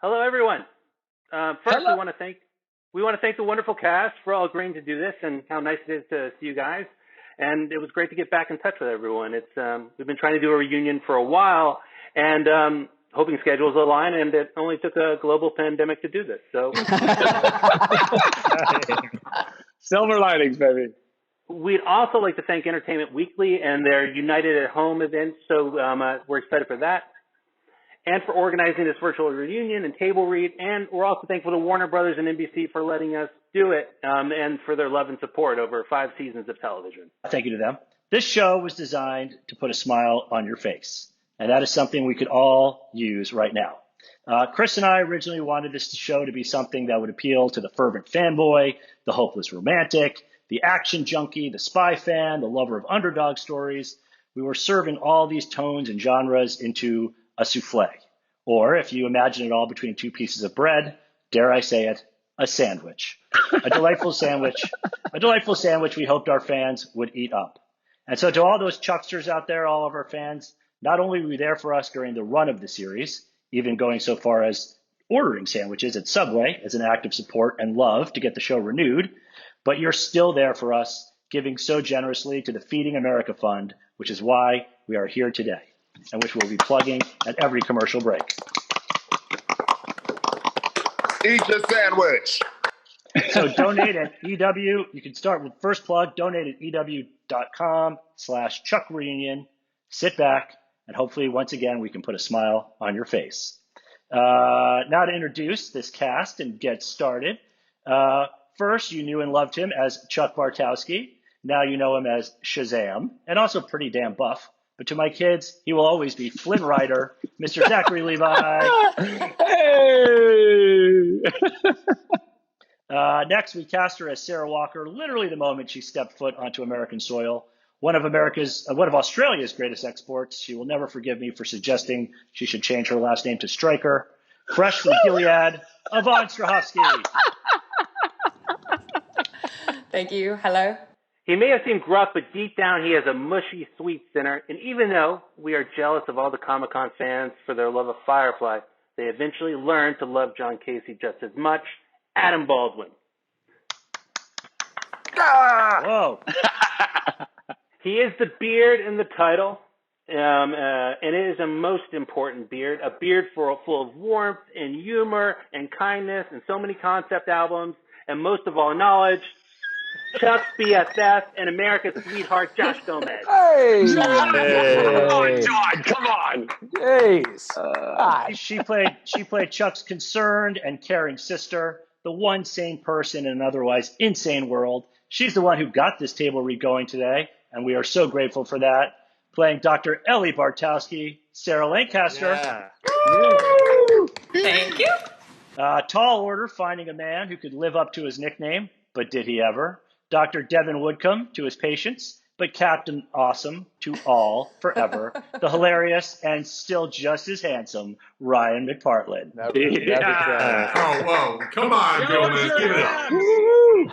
Hello, everyone. First, we want to thank the wonderful cast for all agreeing to do this, and how nice it is to see you guys. And it was great to get back in touch with everyone. We've been trying to do a reunion for a while, and hoping schedules align. And it only took a global pandemic to do this. So, silver linings, baby. We'd also like to thank Entertainment Weekly and their United at Home event. So we're excited for that, and for organizing this virtual reunion and table read. And we're also thankful to Warner Brothers and NBC for letting us do it, and for their love and support over 5 seasons of television. Thank you to them. This show was designed to put a smile on your face, and that is something we could all use right now. Chris and I originally wanted this show to be something that would appeal to the fervent fanboy, the hopeless romantic, the action junkie, the spy fan, the lover of underdog stories. We were serving all these tones and genres into a souffle, or if you imagine it all between 2 pieces of bread, dare I say it, a sandwich. A delightful sandwich we hoped our fans would eat up. And so to all those Chucksters out there, all of our fans, not only were you there for us during the run of the series, even going so far as ordering sandwiches at Subway as an act of support and love to get the show renewed, but you're still there for us, giving so generously to the Feeding America Fund, which is why we are here today, and which we'll be plugging at every commercial break. Eat your sandwich. So donate at EW. You can start with first plug. Donate at EW.com/Chuck Reunion. Sit back, and hopefully, once again, we can put a smile on your face. Now to introduce this cast and get started. First, you knew and loved him as Chuck Bartowski. Now you know him as Shazam, and also pretty damn buff. But to my kids, he will always be Flynn Rider, Mr. Zachary Levi. Hey! Next, we cast her as Sarah Walker, literally the moment she stepped foot onto American soil. One of Australia's greatest exports. She will never forgive me for suggesting she should change her last name to Stryker. Fresh from Gilead, Yvonne Strahovski. Thank you. Hello. He may have seemed gruff, but deep down he has a mushy, sweet sinner. And even though we are jealous of all the Comic-Con fans for their love of Firefly, they eventually learned to love John Casey just as much. Adam Baldwin. Whoa. He is the beard in the title, and it is a most important beard, a beard full of warmth and humor and kindness and so many concept albums, and most of all, knowledge. Chuck's BFF and America's sweetheart, Josh Gomez. Hey! Come on, John! Come on! Jeez. She played Chuck's concerned and caring sister, the one sane person in an otherwise insane world. She's the one who got this table read going today, and we are so grateful for that. Playing Dr. Ellie Bartowski, Sarah Lancaster. Yeah. Thank you. Tall order, finding a man who could live up to his nickname, but did he ever? Dr. Devin Woodcomb to his patients, but Captain Awesome to all forever. The hilarious and still just as handsome Ryan McPartlin. Never Oh, whoa. Come on, Gomez. Give it up.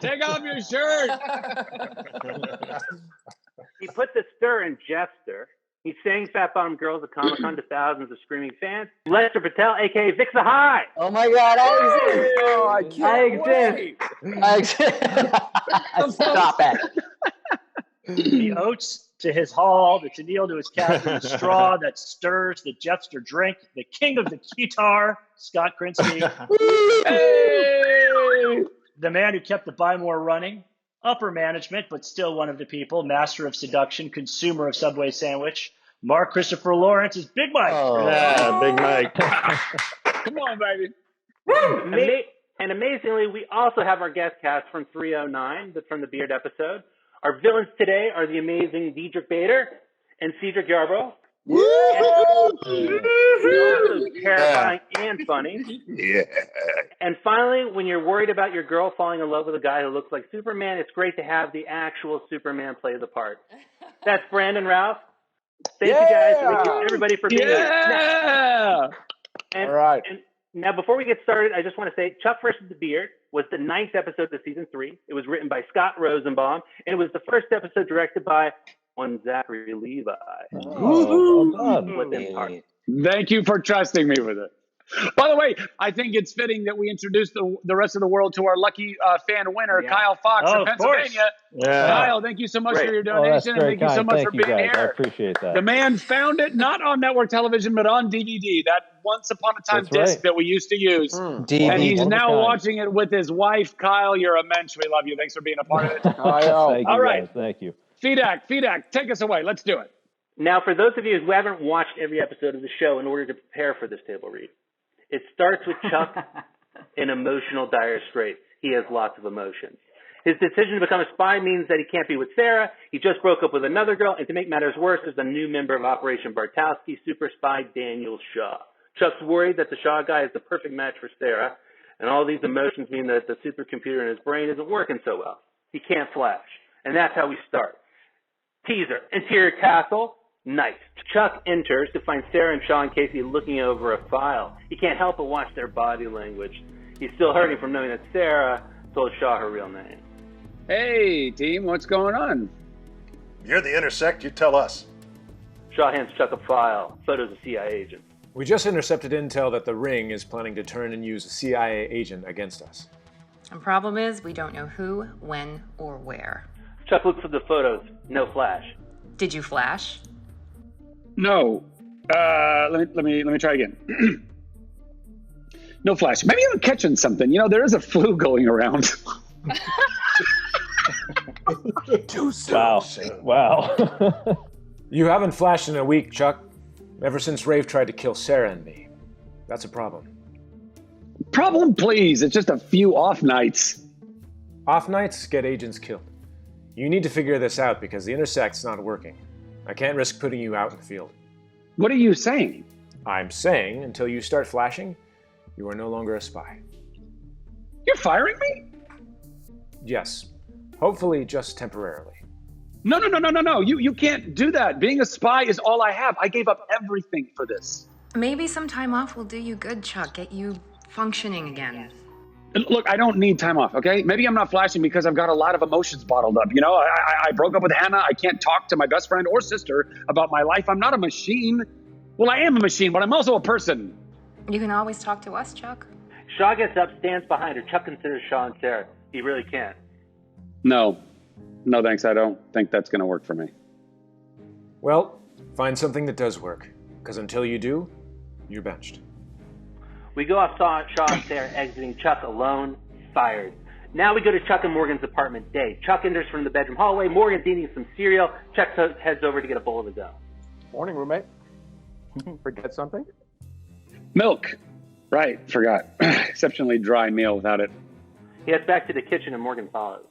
Take off your shirt! He put the stir in Jester. He sang Fat Bottom Girls at Comic-Con to thousands of screaming fans. Lester Patel, a.k.a. Vix the High. Oh, my God. I exist. Oh, I can't exist. I exist. Stop it. The oats to his hall, the Tennille to his captain, the straw that stirs the Jester drink, the king of the guitar, Scott Krinsky. Hey! The man who kept the Buy More running, upper management, but still one of the people, master of seduction, consumer of Subway sandwich, Mark Christopher Lawrence is Big Mike. Oh. Yeah, Big Mike. Come on, baby. And amazingly, we also have our guest cast from 309, from the Beard episode. Our villains today are the amazing Diedrich Bader and Cedric Yarbrough. Terrifying and funny. Yeah. And finally, when you're worried about your girl falling in love with a guy who looks like Superman, it's great to have the actual Superman play the part. That's Brandon Routh. Thank you guys, everybody, for being here. And, All right. And now, before we get started, I just want to say Chuck vs. the Beard was the 9th episode of season 3. It was written by Scott Rosenbaum, and it was the first episode directed by one Zachary Levi. Oh, well done. With them parts. Thank you for trusting me with it. By the way, I think it's fitting that we introduce the rest of the world to our lucky fan winner, Kyle Fox of Pennsylvania. Yeah. Kyle, thank you so much for your donation, and thank you so much for being guys. here. I appreciate that. The man found it not on network television, but on DVD, that once upon a time disc that we used to use. And he's now watching it with his wife. Kyle, you're a mensch. We love you. Thanks for being a part of it. All right. Thank you. Fedak, take us away. Let's do it. Now, for those of you who haven't watched every episode of the show in order to prepare for this table read, it starts with Chuck in emotional dire straits. He has lots of emotions. His decision to become a spy means that he can't be with Sarah. He just broke up with another girl, and to make matters worse, there's a new member of Operation Bartowski, super spy Daniel Shaw. Chuck's worried that the Shaw guy is the perfect match for Sarah, and all these emotions mean that the supercomputer in his brain isn't working so well. He can't flash, and that's how we start. Teaser, interior castle, nice. Chuck enters to find Sarah and Shaw and Casey looking over a file. He can't help but watch their body language. He's still hurting from knowing that Sarah told Shaw her real name. Hey, team, what's going on? You're the Intersect, you tell us. Shaw hands Chuck a file, photos of CIA agents. We just intercepted intel that the Ring is planning to turn and use a CIA agent against us. The problem is we don't know who, when, or where. Chuck looks at the photos. No flash. Did you flash? No. Let me try again. No flash. Maybe I'm catching something. You know, there is a flu going around. Too soon. Wow. You haven't flashed in a week, Chuck. Ever since Rafe tried to kill Sarah and me. That's a problem. Problem, please. It's just a few off nights. Off nights get agents killed. You need to figure this out because the Intersect's not working. I can't risk putting you out in the field. What are you saying? I'm saying until you start flashing, you are no longer a spy. You're firing me? Yes. Hopefully just temporarily. No. You can't do that. Being a spy is all I have. I gave up everything for this. Maybe some time off will do you good, Chuck. Get you functioning again. Look, I don't need time off, okay? Maybe I'm not flashing because I've got a lot of emotions bottled up. You know, I broke up with Hannah. I can't talk to my best friend or sister about my life. I'm not a machine. Well, I am a machine, but I'm also a person. You can always talk to us, Chuck. Shaw gets up, stands behind her. Chuck considers Shaw and Sarah. He really can't. No, thanks. I don't think that's going to work for me. Well, find something that does work. Because until you do, you're benched. We go off Shaw and Sarah exiting Chuck alone, fired. Now we go to Chuck and Morgan's apartment day. Chuck enters from the bedroom hallway. Morgan's eating some cereal. Chuck heads over to get a bowl of his own. Morning, roommate. Forget something? Milk. Right, forgot. Exceptionally dry meal without it. He heads back to the kitchen and Morgan follows.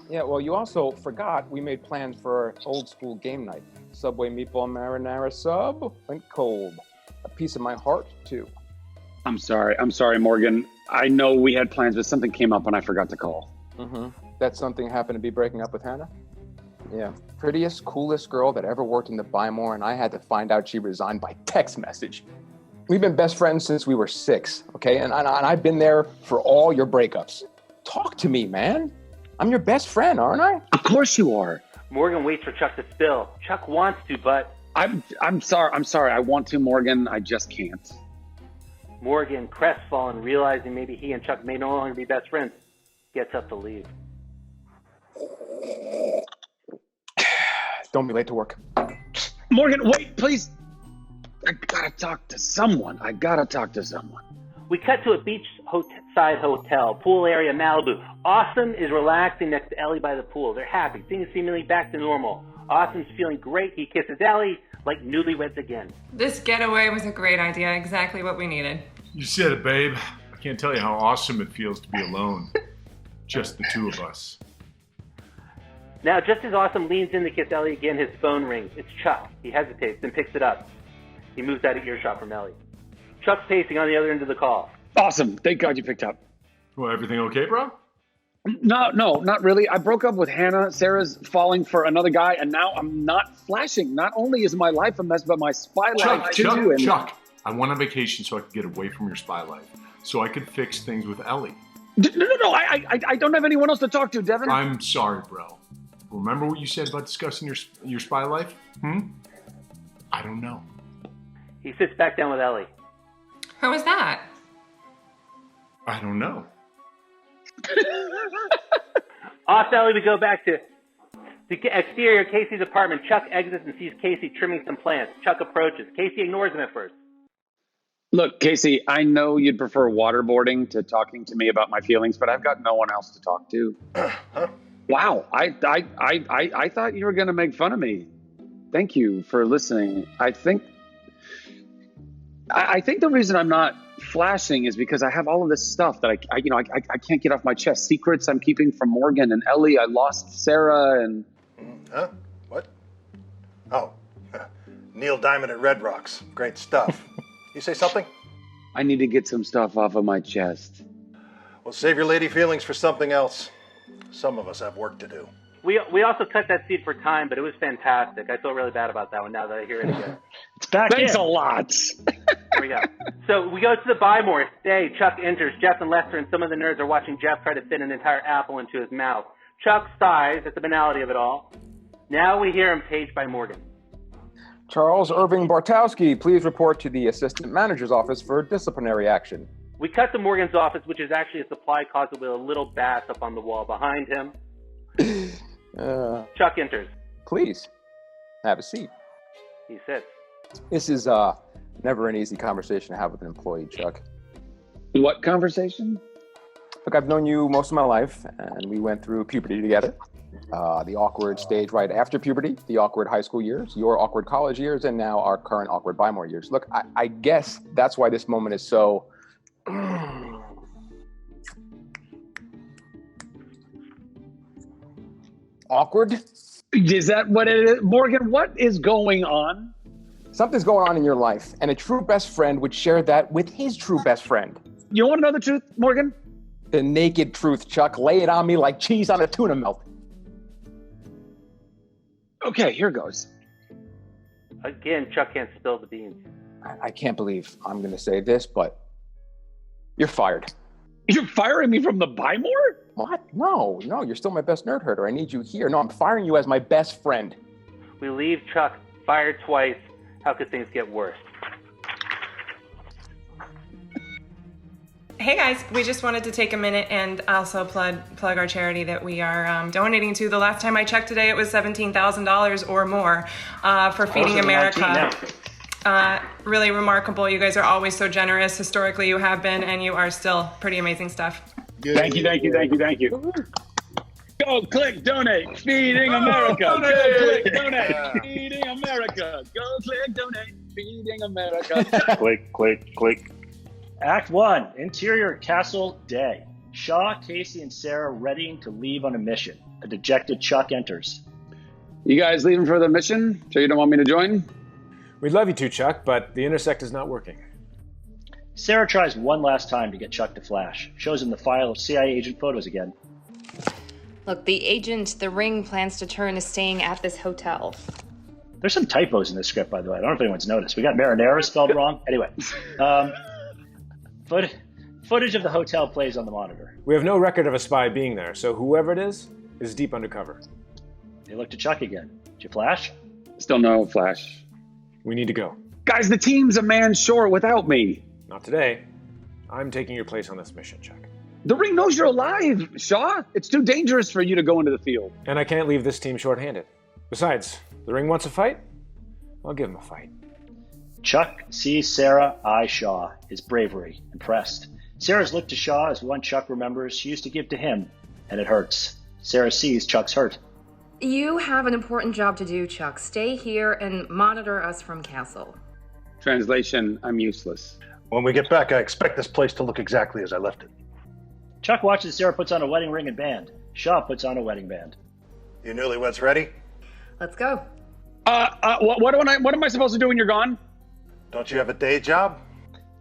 Yeah, well, you also forgot we made plans for old school game night. Subway meatball marinara sub went cold. A piece of my heart, too. I'm sorry, Morgan. I know we had plans, but something came up and I forgot to call. That something happened to be breaking up with Hannah? Yeah, prettiest, coolest girl that ever worked in the Buy More, and I had to find out she resigned by text message. We've been best friends since we were 6, okay? And I've been there for all your breakups. Talk to me, man. I'm your best friend, aren't I? Of course you are. Morgan waits for Chuck to spill. Chuck wants to, but... I'm sorry. I want to, Morgan. I just can't. Morgan, crestfallen, realizing maybe he and Chuck may no longer be best friends, gets up to leave. Don't be late to work. Morgan, wait, please. I gotta talk to someone. We cut to a beachside hotel, pool area, Malibu. Austin is relaxing next to Ellie by the pool. They're happy. Things seemingly back to normal. Austin's feeling great. He kisses Ellie like newlyweds again. This getaway was a great idea. Exactly what we needed. You said it, babe. I can't tell you how awesome it feels to be alone. Just the two of us. Now, just as Austin leans in to kiss Ellie again, his phone rings. It's Chuck. He hesitates, then picks it up. He moves out of earshot from Ellie. Chuck's pacing on the other end of the call. Awesome. Thank God you picked up. Well, everything okay, bro? No, not really. I broke up with Hannah. Sarah's falling for another guy, and now I'm not flashing. Not only is my life a mess, but my spy life too. Chuck, I went on vacation so I could get away from your spy life, so I could fix things with Ellie. No. I don't have anyone else to talk to, Devin. I'm sorry, bro. Remember what you said about discussing your spy life? I don't know. He sits back down with Ellie. How was that? I don't know. Off Ellie, we go back to the exterior of Casey's apartment. Chuck exits and sees Casey trimming some plants. Chuck approaches. Casey ignores him at first. Look, Casey, I know you'd prefer waterboarding to talking to me about my feelings, but I've got no one else to talk to. Wow, I thought you were going to make fun of me. Thank you for listening. I think the reason I'm not flashing is because I have all of this stuff that I can't get off my chest. Secrets I'm keeping from Morgan and Ellie. I lost Sarah and... Huh? What? Oh, Neil Diamond at Red Rocks. Great stuff. You say something? I need to get some stuff off of my chest. Well, save your lady feelings for something else. Some of us have work to do. We also cut that scene for time, but it was fantastic. I feel really bad about that one now that I hear it again. It's back Thanks in. a lot. Here we go. So we go to the buy more. Day, Chuck enters. Jeff and Lester and some of the nerds are watching Jeff try to fit an entire apple into his mouth. Chuck sighs at the banality of it all. Now we hear him paged by Morgan. Charles Irving Bartowski, please report to the assistant manager's office for disciplinary action. We cut to Morgan's office, which is actually a supply closet with a little bath up on the wall behind him. Chuck enters. Please, have a seat. He sits. This is never an easy conversation to have with an employee, Chuck. What conversation? Look, I've known you most of my life, and we went through puberty together. The awkward stage right after puberty, the awkward high school years, your awkward college years, and now our current awkward Bymore years. Look, I guess that's why this moment is so... awkward? Is that what it is? Morgan, what is going on? Something's going on in your life, and a true best friend would share that with his true best friend. You want to know the truth, Morgan? The naked truth, Chuck. Lay it on me like cheese on a tuna melt. Okay, here goes. Again, Chuck can't spill the beans. I can't believe I'm going to say this, but you're fired. You're firing me from the Bymore? What? No, you're still my best nerd herder. I need you here. No, I'm firing you as my best friend. We leave Chuck fired twice. How could things get worse? Hey guys, we just wanted to take a minute and also plug our charity that we are donating to. The last time I checked today, it was $17,000 or more for Feeding America. Really remarkable. You guys are always so generous. Historically, you have been, and you are still pretty amazing stuff. Thank you. Go click donate. Feeding America. Go click donate. Feeding America. Go click donate. Feeding America. Click. Act 1, Interior Castle Day. Shaw, Casey, and Sarah readying to leave on a mission. A dejected Chuck enters. You guys leaving for the mission? So you don't want me to join? We'd love you to, Chuck, but the intersect is not working. Sarah tries one last time to get Chuck to flash. Shows him the file of CIA agent photos again. Look, the ring plans to turn is staying at this hotel. There's some typos in this script, by the way. I don't know if anyone's noticed. We got marinara spelled wrong. Anyway. Footage of the hotel plays on the monitor. We have no record of a spy being there, so whoever it is deep undercover. They look to Chuck again. Did you flash? Still no flash. We need to go. Guys, the team's a man short without me. Not today. I'm taking your place on this mission, Chuck. The ring knows you're alive, Shaw. It's too dangerous for you to go into the field. And I can't leave this team short-handed. Besides, the ring wants a fight. I'll give him a fight. Chuck sees Sarah eye Shaw, his bravery, impressed. Sarah's look to Shaw as one Chuck remembers she used to give to him, and it hurts. Sarah sees Chuck's hurt. You have an important job to do, Chuck. Stay here and monitor us from Castle. Translation, I'm useless. When we get back, I expect this place to look exactly as I left it. Chuck watches Sarah puts on a wedding ring and band. Shaw puts on a wedding band. You newlyweds ready? Let's go. What am I supposed to do when you're gone? Don't you have a day job?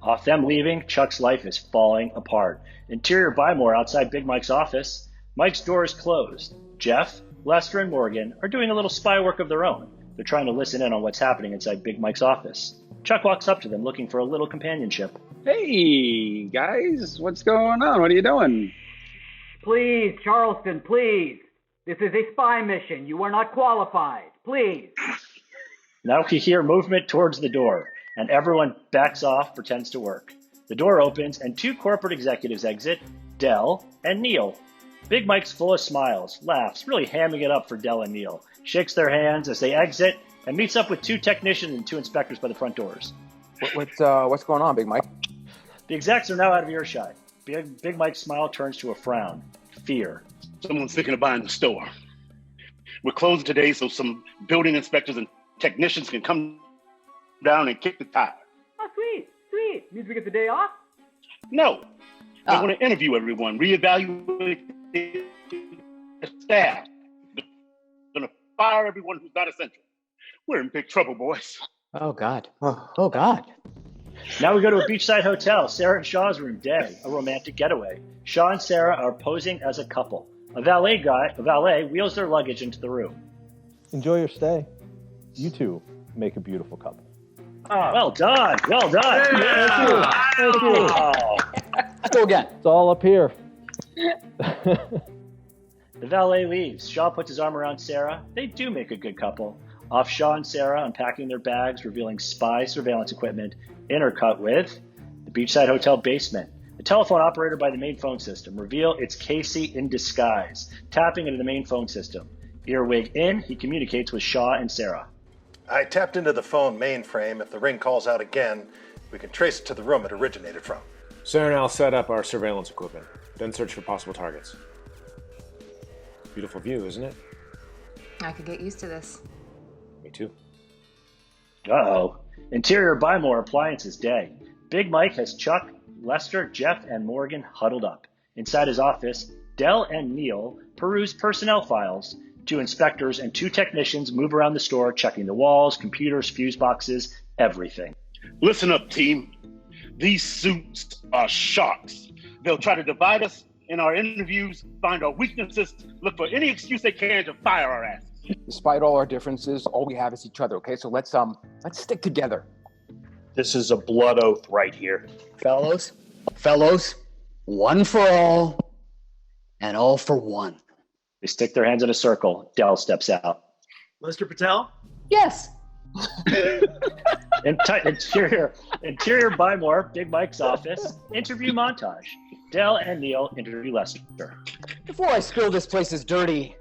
Off them leaving, Chuck's life is falling apart. Interior Bymore outside Big Mike's office. Mike's door is closed. Jeff, Lester, and Morgan are doing a little spy work of their own. They're trying to listen in on what's happening inside Big Mike's office. Chuck walks up to them looking for a little companionship. Hey, guys, what's going on? What are you doing? Please, Charleston, please. This is a spy mission. You are not qualified. Please. Now we hear movement towards the door, and everyone backs off, pretends to work. The door opens and 2 corporate executives exit, Del and Neil. Big Mike's full of smiles, laughs, really hamming it up for Del and Neil, shakes their hands as they exit, and meets up with 2 technicians and 2 inspectors by the front doors. What's going on, Big Mike? The execs are now out of earshot. Big Mike's smile turns to a frown. Fear. Someone's thinking of buying the store. We're closing today so some building inspectors and technicians can come down and kick the tires. Oh, sweet. Means we get the day off? No. I want to interview everyone, reevaluate the staff. Going to fire everyone who's not essential. We're in big trouble, boys. Oh, God. Oh, God. Now we go to a beachside hotel, Sarah and Shaw's room, day, a romantic getaway. Shaw and Sarah are posing as a couple. A valet wheels their luggage into the room. Enjoy your stay. You two make a beautiful couple. Oh, well done. Yeah. Thank you. Let's go again. It's all up here. The valet leaves. Shaw puts his arm around Sarah. They do make a good couple. Off Shaw and Sarah unpacking their bags, revealing spy surveillance equipment, intercut with the beachside hotel basement. The telephone operator by the main phone system reveal it's Casey in disguise, tapping into the main phone system. Earwig in, he communicates with Shaw and Sarah. I tapped into the phone mainframe. If the ring calls out again, we can trace it to the room it originated from. Sarah and I'll set up our surveillance equipment, then search for possible targets. Beautiful view, isn't it? I could get used to this. Me too. Uh-oh. Interior Bymore Appliances day. Big Mike has Chuck, Lester, Jeff, and Morgan huddled up. Inside his office, Del and Neil peruse personnel files. 2 inspectors and 2 technicians move around the store, checking the walls, computers, fuse boxes, everything. Listen up, team. These suits are sharks. They'll try to divide us in our interviews, find our weaknesses, look for any excuse they can to fire our asses. Despite all our differences, all we have is each other, okay? So let's stick together. This is a blood oath right here. Fellows, one for all and all for one. They stick their hands in a circle. Del steps out. Lester Patel? Yes. Interior Bymore, Big Mike's office. Interview montage. Del and Neil interview Lester. Before I spill this place's dirty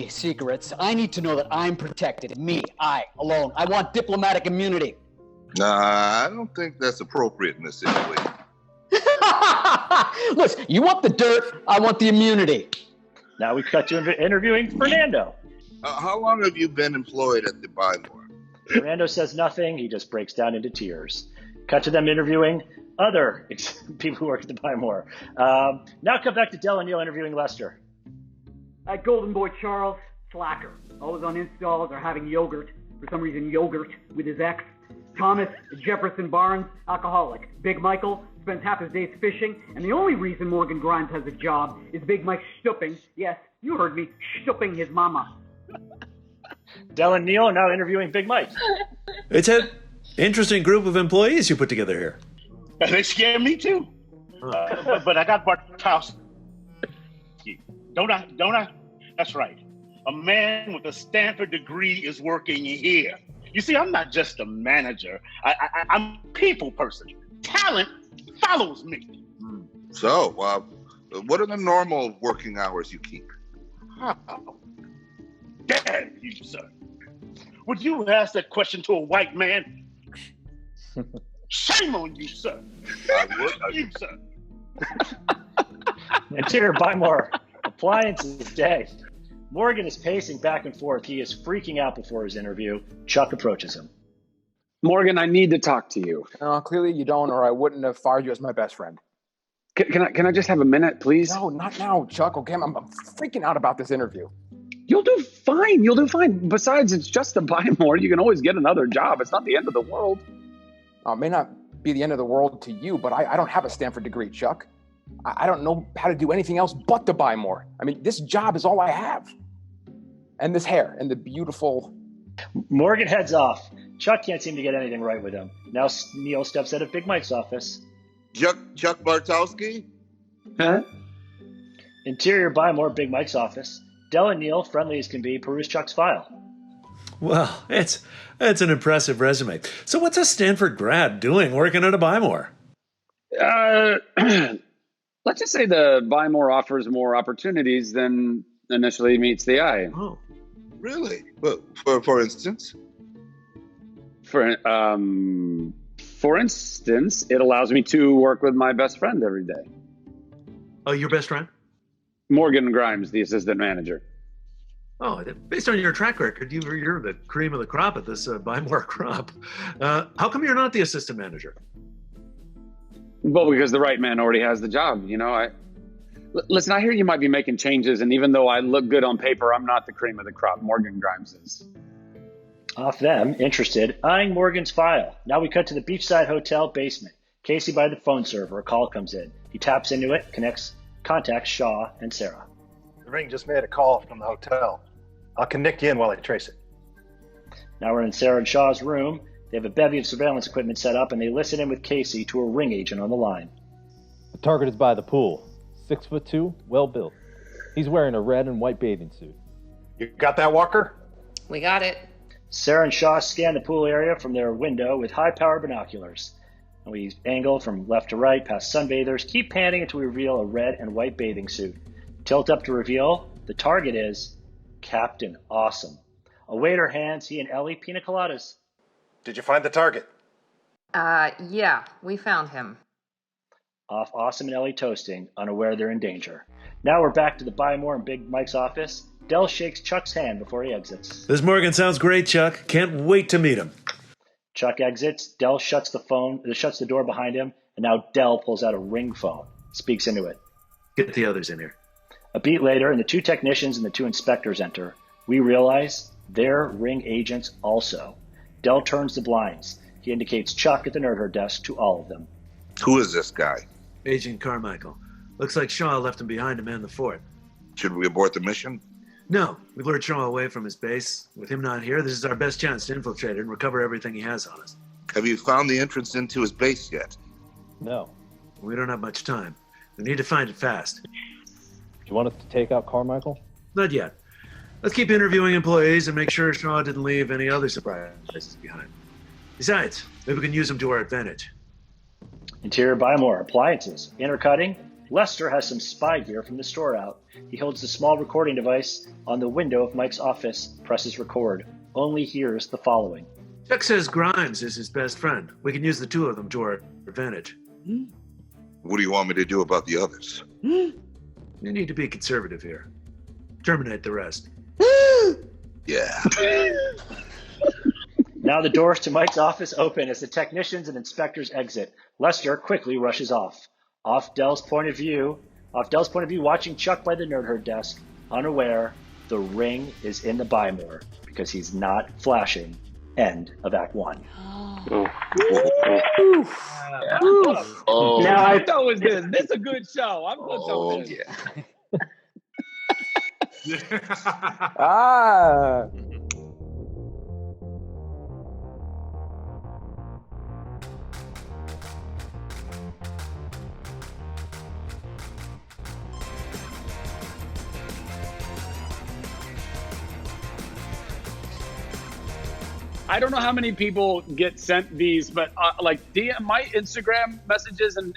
secrets, I need to know that I'm protected. Me, I, alone. I want diplomatic immunity. Nah, I don't think that's appropriate in this situation. Listen, you want the dirt, I want the immunity. Now we cut to interviewing Fernando. How long have you been employed at the Bymore? Fernando says nothing. He just breaks down into tears. Cut to them interviewing other people who work at the Bymore. Now cut back to Del and Neil interviewing Lester. That golden boy Charles, slacker. Always on installs or having yogurt. For some reason, yogurt with his ex. Thomas Jefferson Barnes, alcoholic. Big Michael spends half his days fishing, and the only reason Morgan Grimes has a job is Big Mike stooping. Yes, you heard me, stooping his mama. Del and Neil are now interviewing Big Mike. It's an interesting group of employees you put together here. They scare me too. But I got Bartowski. Don't I? That's right. A man with a Stanford degree is working here. You see, I'm not just a manager. I'm a people person. Talent follows me. So, what are the normal working hours you keep? Oh, damn you, sir. Would you ask that question to a white man? Shame on you, sir. I would. You, sir. Interior Bymore Appliances day. Morgan is pacing back and forth. He is freaking out before his interview. Chuck approaches him. Morgan, I need to talk to you. Clearly you don't, or I wouldn't have fired you as my best friend. Can I just have a minute, please? No, not now, Chuck. Okay, I'm freaking out about this interview. You'll do fine. Besides, it's just a Bymore. You can always get another job. It's not the end of the world. It may not be the end of the world to you, but I don't have a Stanford degree, Chuck. I don't know how to do anything else but to buy more. I mean, this job is all I have. And this hair and the beautiful... Morgan heads off. Chuck can't seem to get anything right with him. Now Neil steps out of Big Mike's office. Chuck Bartowski? Huh? Interior Bymore, Big Mike's office. Del and Neil, friendly as can be, peruse Chuck's file. Well, it's an impressive resume. So what's a Stanford grad doing working at a Bymore? Let's just say the buy more offers more opportunities than initially meets the eye. Oh, really? But for instance? For instance, it allows me to work with my best friend every day. Oh, your best friend? Morgan Grimes, the assistant manager. Oh, based on your track record, you're the cream of the crop at this buy more crop. How come you're not the assistant manager? Well, because the right man already has the job. Listen, I hear you might be making changes, and even though I look good on paper, I'm not the cream of the crop. Morgan Grimes is. Off them, interested, eyeing Morgan's file. Now we cut to the beachside hotel basement. Casey by the phone server. A call comes in. He taps into it, contacts Shaw and Sarah. The ring just made a call from the hotel. I'll connect you in while I trace it. Now we're in Sarah and Shaw's room. They have a bevy of surveillance equipment set up, and they listen in with Casey to a ring agent on the line. The target is by the pool. 6'2", well built. He's wearing a red and white bathing suit. You got that, Walker? We got it. Sarah and Shaw scan the pool area from their window with high-powered binoculars. And we angle from left to right past sunbathers, keep panning until we reveal a red and white bathing suit. Tilt up to reveal the target is Captain Awesome. A waiter hands he and Ellie pina coladas. Did you find the target? Yeah, we found him. Off Awesome and Ellie toasting, unaware they're in danger. Now we're back to the Buy More and Big Mike's office. Dell shakes Chuck's hand before he exits. This Morgan sounds great, Chuck. Can't wait to meet him. Chuck exits. Dell shuts the door behind him, and now Dell pulls out a ring phone, speaks into it. Get the others in here. A beat later, and the two technicians and the two inspectors enter. We realize they're ring agents also. Dell turns the blinds. He indicates Chuck at the nerd herd desk to all of them. Who is this guy? Agent Carmichael. Looks like Shaw left him behind to man the fort. Should we abort the mission? No, we lured Shaw away from his base. With him not here, this is our best chance to infiltrate it and recover everything he has on us. Have you found the entrance into his base yet? No. We don't have much time. We need to find it fast. Do you want us to take out Carmichael? Not yet. Let's keep interviewing employees and make sure Shaw didn't leave any other surprises behind. Besides, maybe we can use them to our advantage. Interior Buy More appliances. Intercutting. Lester has some spy gear from the store out. He holds the small recording device on the window of Mike's office, presses record. Only hears the following. Chuck says Grimes is his best friend. We can use the two of them to our advantage. What do you want me to do about the others? You need to be conservative here. Terminate the rest. Yeah. Now the doors to Mike's office open as the technicians and inspectors exit. Lester quickly rushes off. Off Dell's point of view, watching Chuck by the nerd herd desk, unaware the ring is in the Buy More because he's not flashing. End of Act 1. Oh. Now I thought was this. This is a good show. I'm going to tell this. Ah. I don't know how many people get sent these, but like DM, my Instagram messages and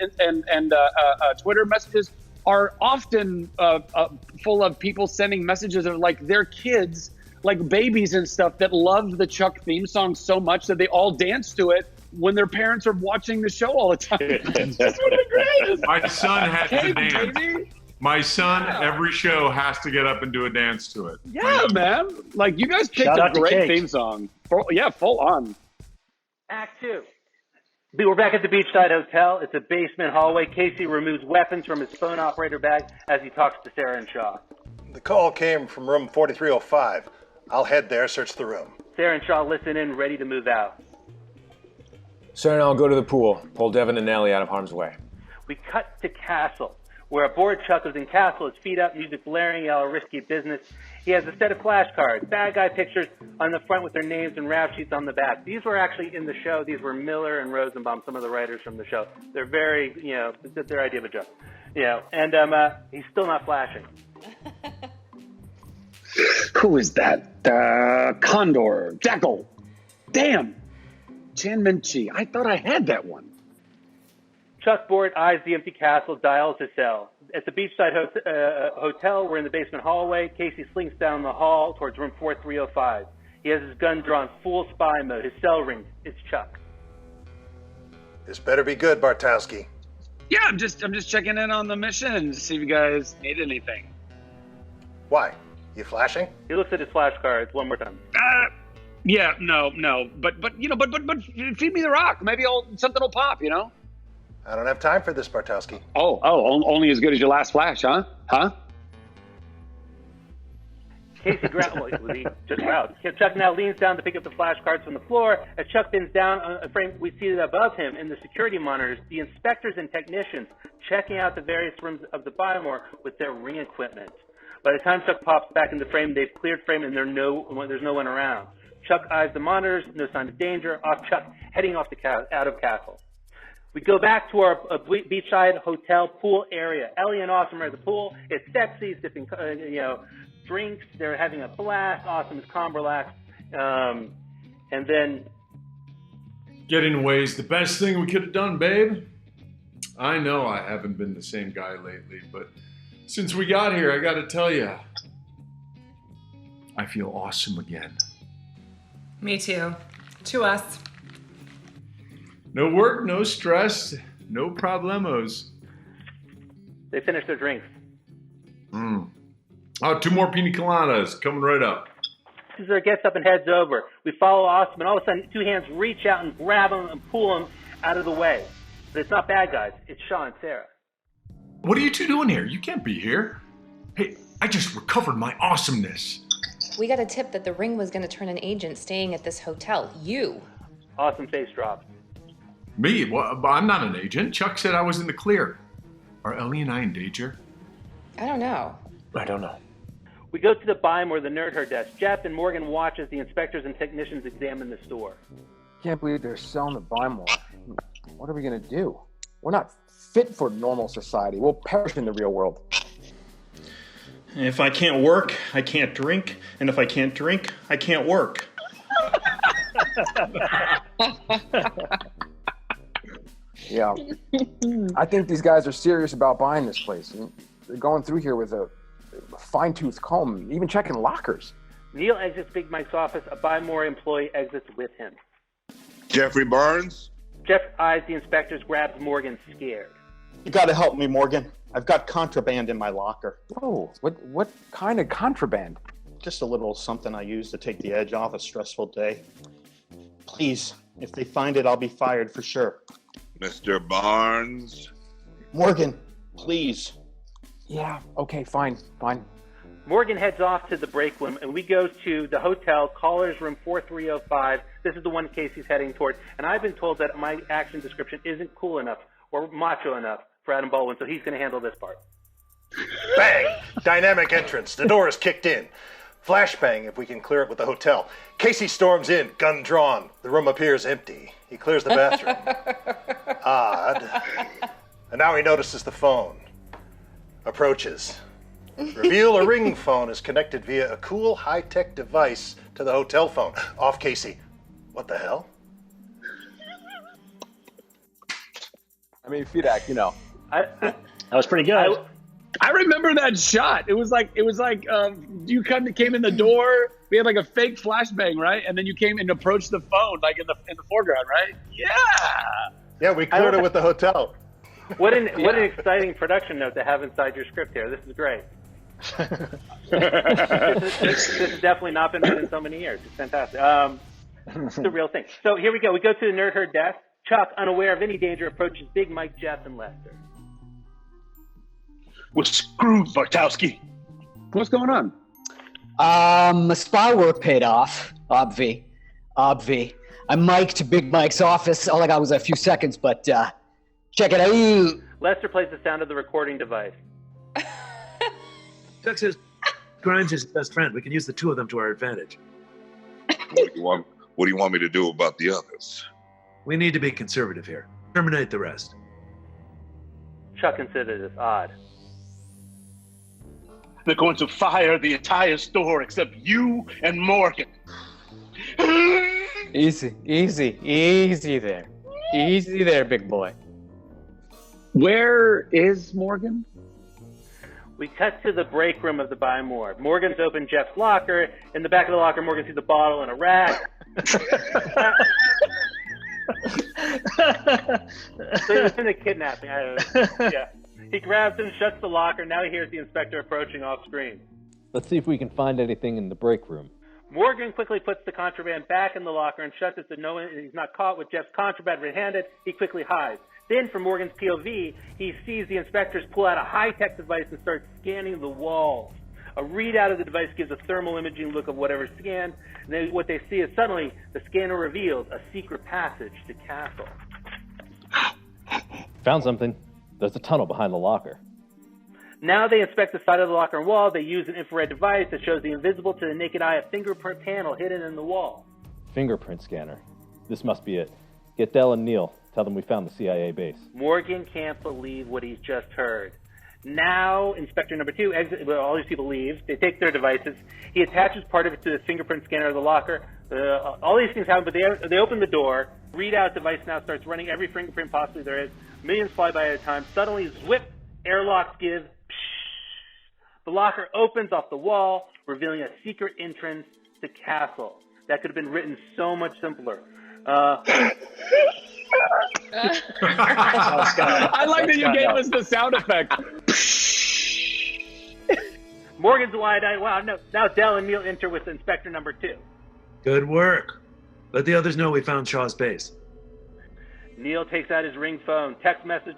Twitter messages are often full of people sending messages of like their kids, like babies and stuff, that love the Chuck theme song so much that they all dance to it when their parents are watching the show all the time. It's just one of the greatest. My son has to dance. Baby. My son, every show, has to get up and do a dance to it. Yeah, man. Like, you guys picked a great theme song. Full on. Act 2. We're back at the Beachside Hotel. It's a basement hallway. Casey removes weapons from his phone operator bag as he talks to Sarah and Shaw. The call came from room 4305. I'll head there, search the room. Sarah and Shaw listen in, ready to move out. Sarah and I'll go to the pool. Pull Devin and Ellie out of harm's way. We cut to Castle, where a bored Chuck is in Castle, his feet up, music blaring, yell risky business. He has a set of flashcards, bad guy pictures on the front with their names and rap sheets on the back. These were actually in the show. These were Miller and Rosenbaum, some of the writers from the show. They're very, it's their idea of a joke. And he's still not flashing. Who is that? Condor. Jackal. Damn. Chan Minchi. I thought I had that one. Chuck Board eyes the empty castle, dials his cell. At the beachside hotel, we're in the basement hallway. Casey slinks down the hall towards room 4305. He has his gun drawn, full spy mode. His cell rings. It's Chuck. This better be good, Bartowski. Yeah, I'm just checking in on the mission to see if you guys need anything. Why? You flashing? He looks at his flashcards one more time. Yeah, no, but feed me the rock. Maybe something will pop, you know? I don't have time for this, Bartowski. Oh, only as good as your last flash, huh? Casey Chuck now leans down to pick up the flashcards from the floor. As Chuck bends down on a frame, we see that above him in the security monitors, the inspectors and technicians checking out the various rooms of the Bymore with their ring equipment. By the time Chuck pops back in the frame, they've cleared frame and there's no one around. Chuck eyes the monitors, no sign of danger. Off Chuck, heading off out of castle. We go back to our beachside hotel pool area. Ellie and Awesome are at the pool. It's sexy, sipping, drinks. They're having a blast. Awesome is calm, relaxed. And then... Getting away is the best thing we could have done, babe. I know I haven't been the same guy lately, but since we got here, I gotta tell you, I feel awesome again. Me too. To us. No work, no stress, no problemos. They finish their drinks. Oh, 2 more pina coladas coming right up. Caesar gets up and heads over. We follow Awesome, and all of a sudden, 2 hands reach out and grab him and pull him out of the way. But it's not bad guys. It's Shaw and Sarah. What are you 2 doing here? You can't be here. Hey, I just recovered my awesomeness. We got a tip that the ring was going to turn an agent staying at this hotel. You. Awesome face drops. Me? Well, I'm not an agent. Chuck said I was in the clear. Are Ellie and I in danger? I don't know. I don't know. We go to the Bymore, the nerd her desk. Jeff and Morgan watch as the inspectors and technicians examine the store. Can't believe they're selling the Bymore. What are we gonna do? We're not fit for normal society. We'll perish in the real world. If I can't work, I can't drink. And if I can't drink, I can't work. Yeah. I think these guys are serious about buying this place. They're going through here with a fine-tooth comb, even checking lockers. Neil exits Big Mike's office. A Bymore employee exits with him. Jeffrey Barnes? Jeff eyes the inspectors, grabs Morgan, scared. You gotta help me, Morgan. I've got contraband in my locker. Oh, what kind of contraband? Just a little something I use to take the edge off a stressful day. Please, if they find it, I'll be fired for sure. Mr. Barnes? Morgan, please. Yeah, okay, fine. Morgan heads off to the break room, and we go to the hotel, caller's room 4305. This is the one Casey's heading toward, and I've been told that my action description isn't cool enough or macho enough for Adam Baldwin, so he's going to handle this part. Bang! Dynamic entrance. The door is kicked in. Flashbang if we can clear it with the hotel. Casey storms in, gun drawn. The room appears empty. He clears the bathroom. Odd. And now he notices the phone. Approaches. Reveal a ringing phone is connected via a cool high-tech device to the hotel phone. Off Casey. What the hell? I mean, Fidak, you know. That was pretty good. I remember that shot. It was like you came in the door. We had like a fake flashbang, right? And then you came and approached the phone, like in the foreground, right? Yeah. Yeah, we cleared it with the hotel. What an exciting production note to have inside your script here. This is great. This has definitely not been written in so many years. It's fantastic. It's the real thing. So here we go. We go to the nerd herd desk. Chuck, unaware of any danger, approaches Big Mike, Jeff, and Lester. We're screwed, Bartowski. What's going on? The spy work paid off. Obvi. I mic'd Big Mike's office. All I got was a few seconds, but check it out. Lester plays the sound of the recording device. Chuck says Grimes is his best friend. We can use the 2 of them to our advantage. What do you want me to do about the others? We need to be conservative here. Terminate the rest. Chuck considers this odd. They're going to fire the entire store except you and Morgan. Easy there. Easy there, big boy. Where is Morgan? We cut to the break room of the Buy More. Morgan's opened Jeff's locker. In the back of the locker, Morgan sees a bottle and a rat. So it's in a kidnapping. I don't know. Yeah. He grabs him, shuts the locker. Now he hears the inspector approaching off screen. Let's see if we can find anything in the break room. Morgan quickly puts the contraband back in the locker and shuts it so no one he's not caught with Jeff's contraband red-handed. He quickly hides. Then, from Morgan's POV, he sees the inspectors pull out a high-tech device and start scanning the walls. A readout of the device gives a thermal imaging look of whatever's scanned. And then what they see is suddenly the scanner reveals a secret passage to Castle. Found something. There's a tunnel behind the locker. Now they inspect the side of the locker and wall. They use an infrared device that shows the invisible to the naked eye a fingerprint panel hidden in the wall. Fingerprint scanner. This must be it. Get Dell and Neil. Tell them we found the CIA base. Morgan can't believe what he's just heard. Now, Inspector number 2, all these people leave. They take their devices. He attaches part of it to the fingerprint scanner of the locker. All these things happen, but they open the door. Readout device now starts running every fingerprint possibly there is. Millions fly by at a time. Suddenly, zwip, airlocks give. The locker opens off the wall, revealing a secret entrance to Castle. That could have been written so much simpler. I like that you gave us the sound effect. Morgan's wide-eyed. Wow, no. Now Dell and Neil enter with Inspector number 2. Good work. Let the others know we found Shaw's base. Neil takes out his ring phone, texts a message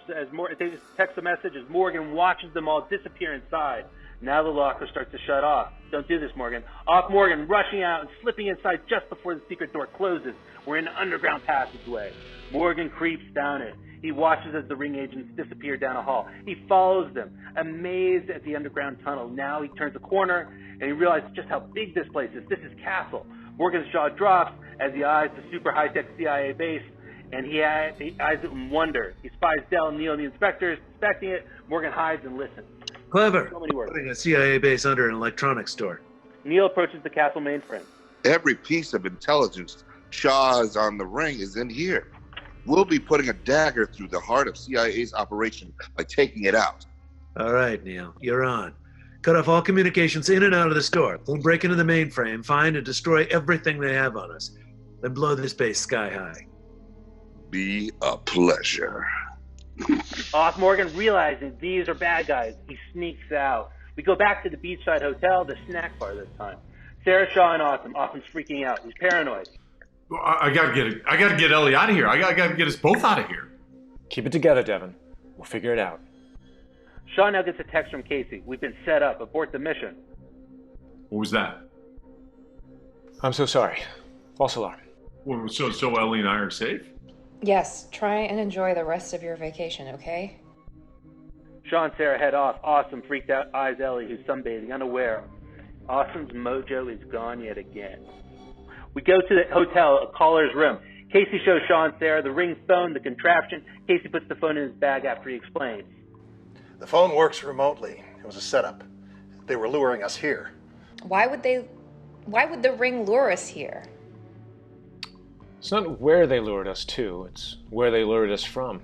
as Morgan watches them all disappear inside. Now the locker starts to shut off. Don't do this, Morgan. Off Morgan, rushing out and slipping inside just before the secret door closes. We're in an underground passageway. Morgan creeps down it. He watches as the ring agents disappear down a hall. He follows them, amazed at the underground tunnel. Now he turns a corner and he realizes just how big this place is. This is Castle. Morgan's jaw drops as he eyes the super high-tech CIA base, and he eyes it in wonder. He spies Dell and Neil and the inspectors, inspecting it. Morgan hides and listens. Clever. So many words. Putting a CIA base under an electronics store. Neil approaches the Castle mainframe. Every piece of intelligence Shaw is on the ring is in here. We'll be putting a dagger through the heart of CIA's operation by taking it out. All right, Neil, you're on. Cut off all communications in and out of the store. Then break into the mainframe, find and destroy everything they have on us. Then blow this base sky high. Be a pleasure. Off Morgan, realizing these are bad guys, he sneaks out. We go back to the beachside hotel, the snack bar this time. Sarah, Shaw, and Awesome. Awesome's freaking out. He's paranoid. I gotta get Ellie out of here. I gotta get us both out of here. Keep it together, Devin. We'll figure it out. Shaw now gets a text from Casey. We've been set up. Abort the mission. What was that? I'm so sorry. False alarm. Well, so Ellie and I are safe? Yes, try and enjoy the rest of your vacation, okay? Shaw and Sarah head off. Awesome freaked out eyes Ellie, who's sunbathing, unaware. Awesome's mojo is gone yet again. We go to the hotel, a caller's room. Casey shows Shaw and Sarah the ring phone, the contraption. Casey puts the phone in his bag after he explains. The phone works remotely. It was a setup. They were luring us here. Why would the ring lure us here? It's not where they lured us to, it's where they lured us from.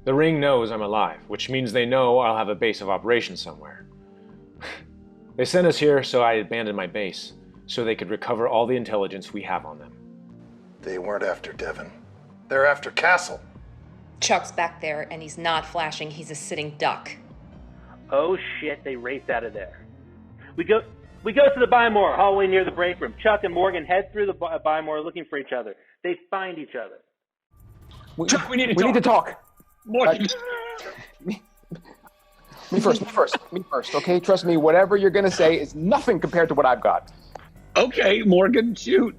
The ring knows I'm alive, which means they know I'll have a base of operations somewhere. They sent us here, so I abandoned my base, so they could recover all the intelligence we have on them. They weren't after Devin. They're after Castle. Chuck's back there, and he's not flashing, he's a sitting duck. Oh shit, they raced out of there. We go to the Buy More hallway near the break room. Chuck and Morgan head through the Buy More looking for each other. They find each other. Chuck, we need to talk. Morgan. Me first, okay? Trust me, whatever you're gonna say is nothing compared to what I've got. Okay, Morgan, shoot.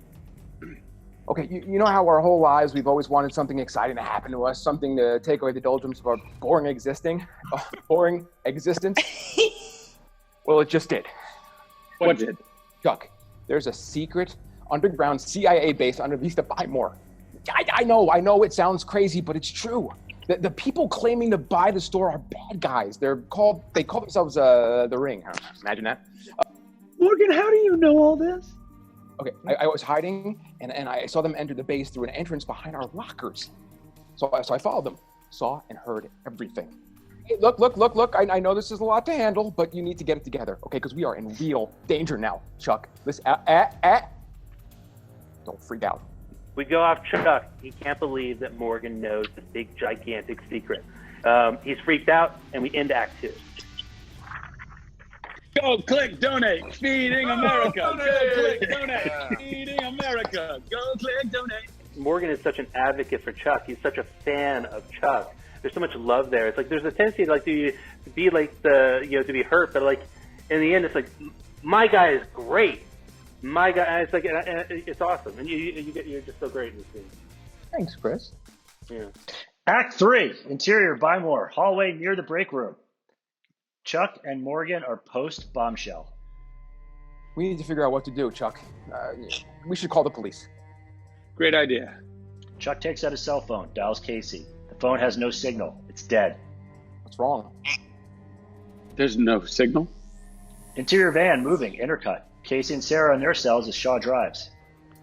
Okay, you know how our whole lives we've always wanted something exciting to happen to us, something to take away the doldrums of our boring existence? Well, it just did. What did? Chuck, there's a secret underground CIA base underneath the Buy More. I know it sounds crazy, but it's true. The people claiming to buy the store are bad guys. They call themselves the Ring. Imagine that. Morgan, how do you know all this? Okay, I was hiding, and I saw them enter the base through an entrance behind our lockers. So I followed them. saw and heard everything. Hey, look. I know this is a lot to handle, but you need to get it together, okay? Because we are in real danger now, Chuck. Listen, don't freak out. We go off Chuck. He can't believe that Morgan knows the big, gigantic secret. He's freaked out, and we end Act 2. Go click donate, feeding America. Go click donate, feeding America. Go click donate. Morgan is such an advocate for Chuck. He's such a fan of Chuck. There's so much love there. It's like there's a tendency to be like to be hurt, but like in the end, it's like my guy is great. My guy, it's like it's awesome, and you're just so great in this scene. Thanks, Chris. Yeah. Act 3, interior Buy More, hallway near the break room. Chuck and Morgan are post bombshell. We need to figure out what to do, Chuck. We should call the police. Great idea. Chuck takes out his cell phone, dials Casey. The phone has no signal. It's dead. What's wrong? There's no signal. Interior van moving, intercut. Casey and Sarah in their cells as Shaw drives.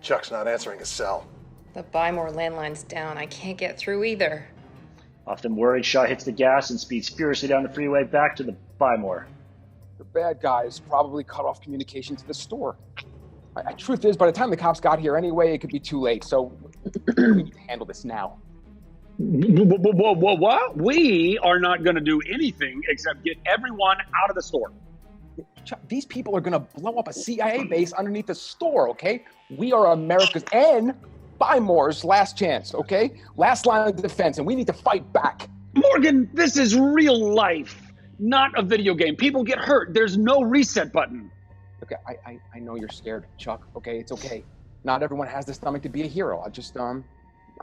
Chuck's not answering his cell. The Buy More landline's down. I can't get through either. Often worried, Shaw hits the gas and speeds furiously down the freeway back to the Buy More. The bad guys probably cut off communication to the store. Truth is, by the time the cops got here anyway, it could be too late, so we need to handle this now. What? We are not going to do anything except get everyone out of the store. Chuck, these people are going to blow up a CIA base underneath the store, okay? We are America's and Buy More's last chance, okay? Last line of defense, and we need to fight back. Morgan, this is real life, not a video game. People get hurt. There's no reset button. Okay, I know you're scared, Chuck, okay? It's okay. Not everyone has the stomach to be a hero. I'll just, I'll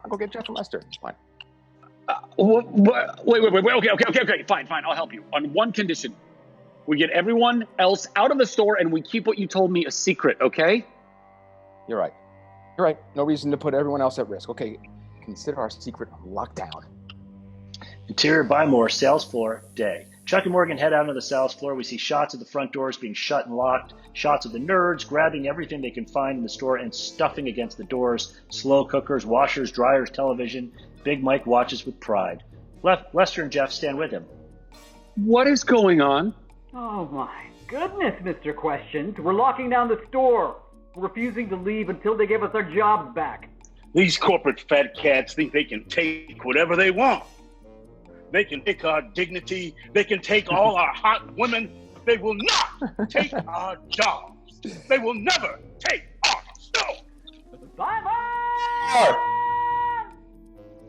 go get Jeff and Lester. It's fine. Wait. Okay, fine. I'll help you. On one condition. We get everyone else out of the store and we keep what you told me a secret, okay? You're right. No reason to put everyone else at risk. Okay, consider our secret on lockdown. Interior Buy More, sales floor, day. Chuck and Morgan head out onto the sales floor. We see shots of the front doors being shut and locked, shots of the nerds grabbing everything they can find in the store and stuffing against the doors, slow cookers, washers, dryers, television. Big Mike watches with pride. Lester and Jeff stand with him. What is going on? Oh my goodness, Mr. Questions. We're locking down the store. We're refusing to leave until they give us our jobs back. These corporate fat cats think they can take whatever they want. They can take our dignity. They can take all our hot women. They will not take our jobs. They will never take our store. Bye-bye!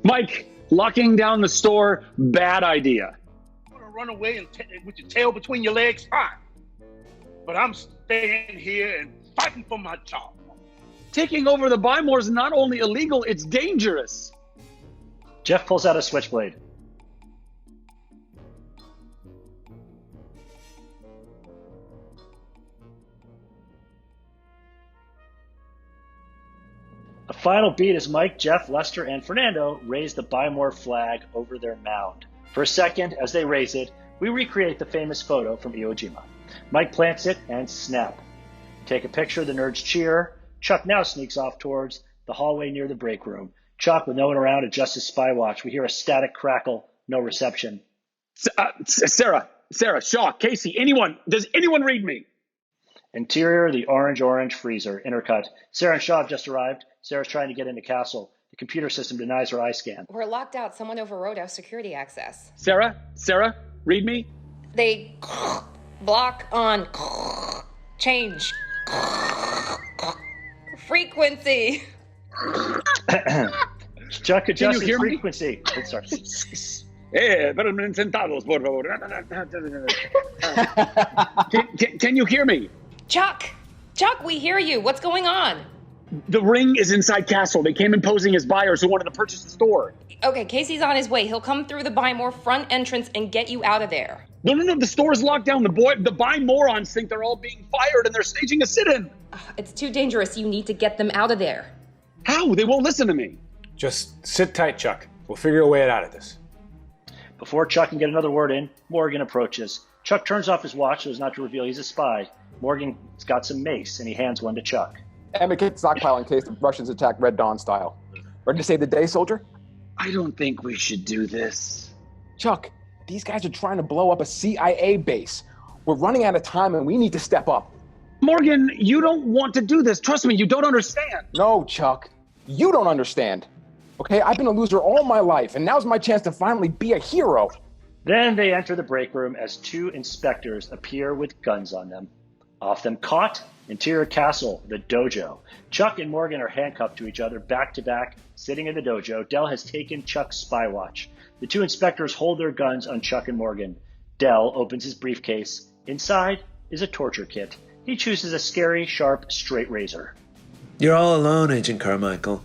Mike, locking down the store, bad idea. You want to run away and with your tail between your legs? Fine. But I'm staying here and fighting for my job. Taking over the Buy More is not only illegal, it's dangerous. Jeff pulls out a switchblade. A final beat as Mike, Jeff, Lester, and Fernando raise the Buy More flag over their mound. For a second, as they raise it, we recreate the famous photo from Iwo Jima. Mike plants it and snap. Take a picture, the nerds cheer. Chuck now sneaks off towards the hallway near the break room. Chuck, with no one around, adjusts his spy watch. We hear a static crackle, no reception. Sarah, Shaw, Casey, anyone. Does anyone read me? Interior, the orange freezer, intercut. Sarah and Shaw have just arrived. Sarah's trying to get into Castle. The computer system denies her eye scan. We're locked out. Someone overrode our security access. Sarah, read me. They block on change frequency. Chuck adjusts his frequency. Sorry. Sentados, por favor. Can you hear me? Chuck, we hear you. What's going on? The ring is inside Castle. They came in posing as buyers who wanted to purchase the store. Okay, Casey's on his way. He'll come through the Buy More front entrance and get you out of there. No. The store's locked down. The Buy Morons think they're all being fired and they're staging a sit-in. It's too dangerous. You need to get them out of there. How? They won't listen to me. Just sit tight, Chuck. We'll figure a way out of this. Before Chuck can get another word in, Morgan approaches. Chuck turns off his watch so as not to reveal he's a spy. Morgan's got some mace, and he hands one to Chuck. Emmett, stockpile in case the Russians attack Red Dawn style. Ready to save the day, soldier? I don't think we should do this. Chuck, these guys are trying to blow up a CIA base. We're running out of time and we need to step up. Morgan, you don't want to do this. Trust me, you don't understand. No, Chuck, you don't understand. Okay, I've been a loser all my life, and now's my chance to finally be a hero. Then they enter the break room as 2 inspectors appear with guns on them. Off them caught, interior castle, the dojo. Chuck and Morgan are handcuffed to each other back to back, sitting in the dojo. Dell has taken Chuck's spy watch. The 2 inspectors hold their guns on Chuck and Morgan. Dell opens his briefcase. Inside is a torture kit. He chooses a scary, sharp, straight razor. You're all alone, Agent Carmichael.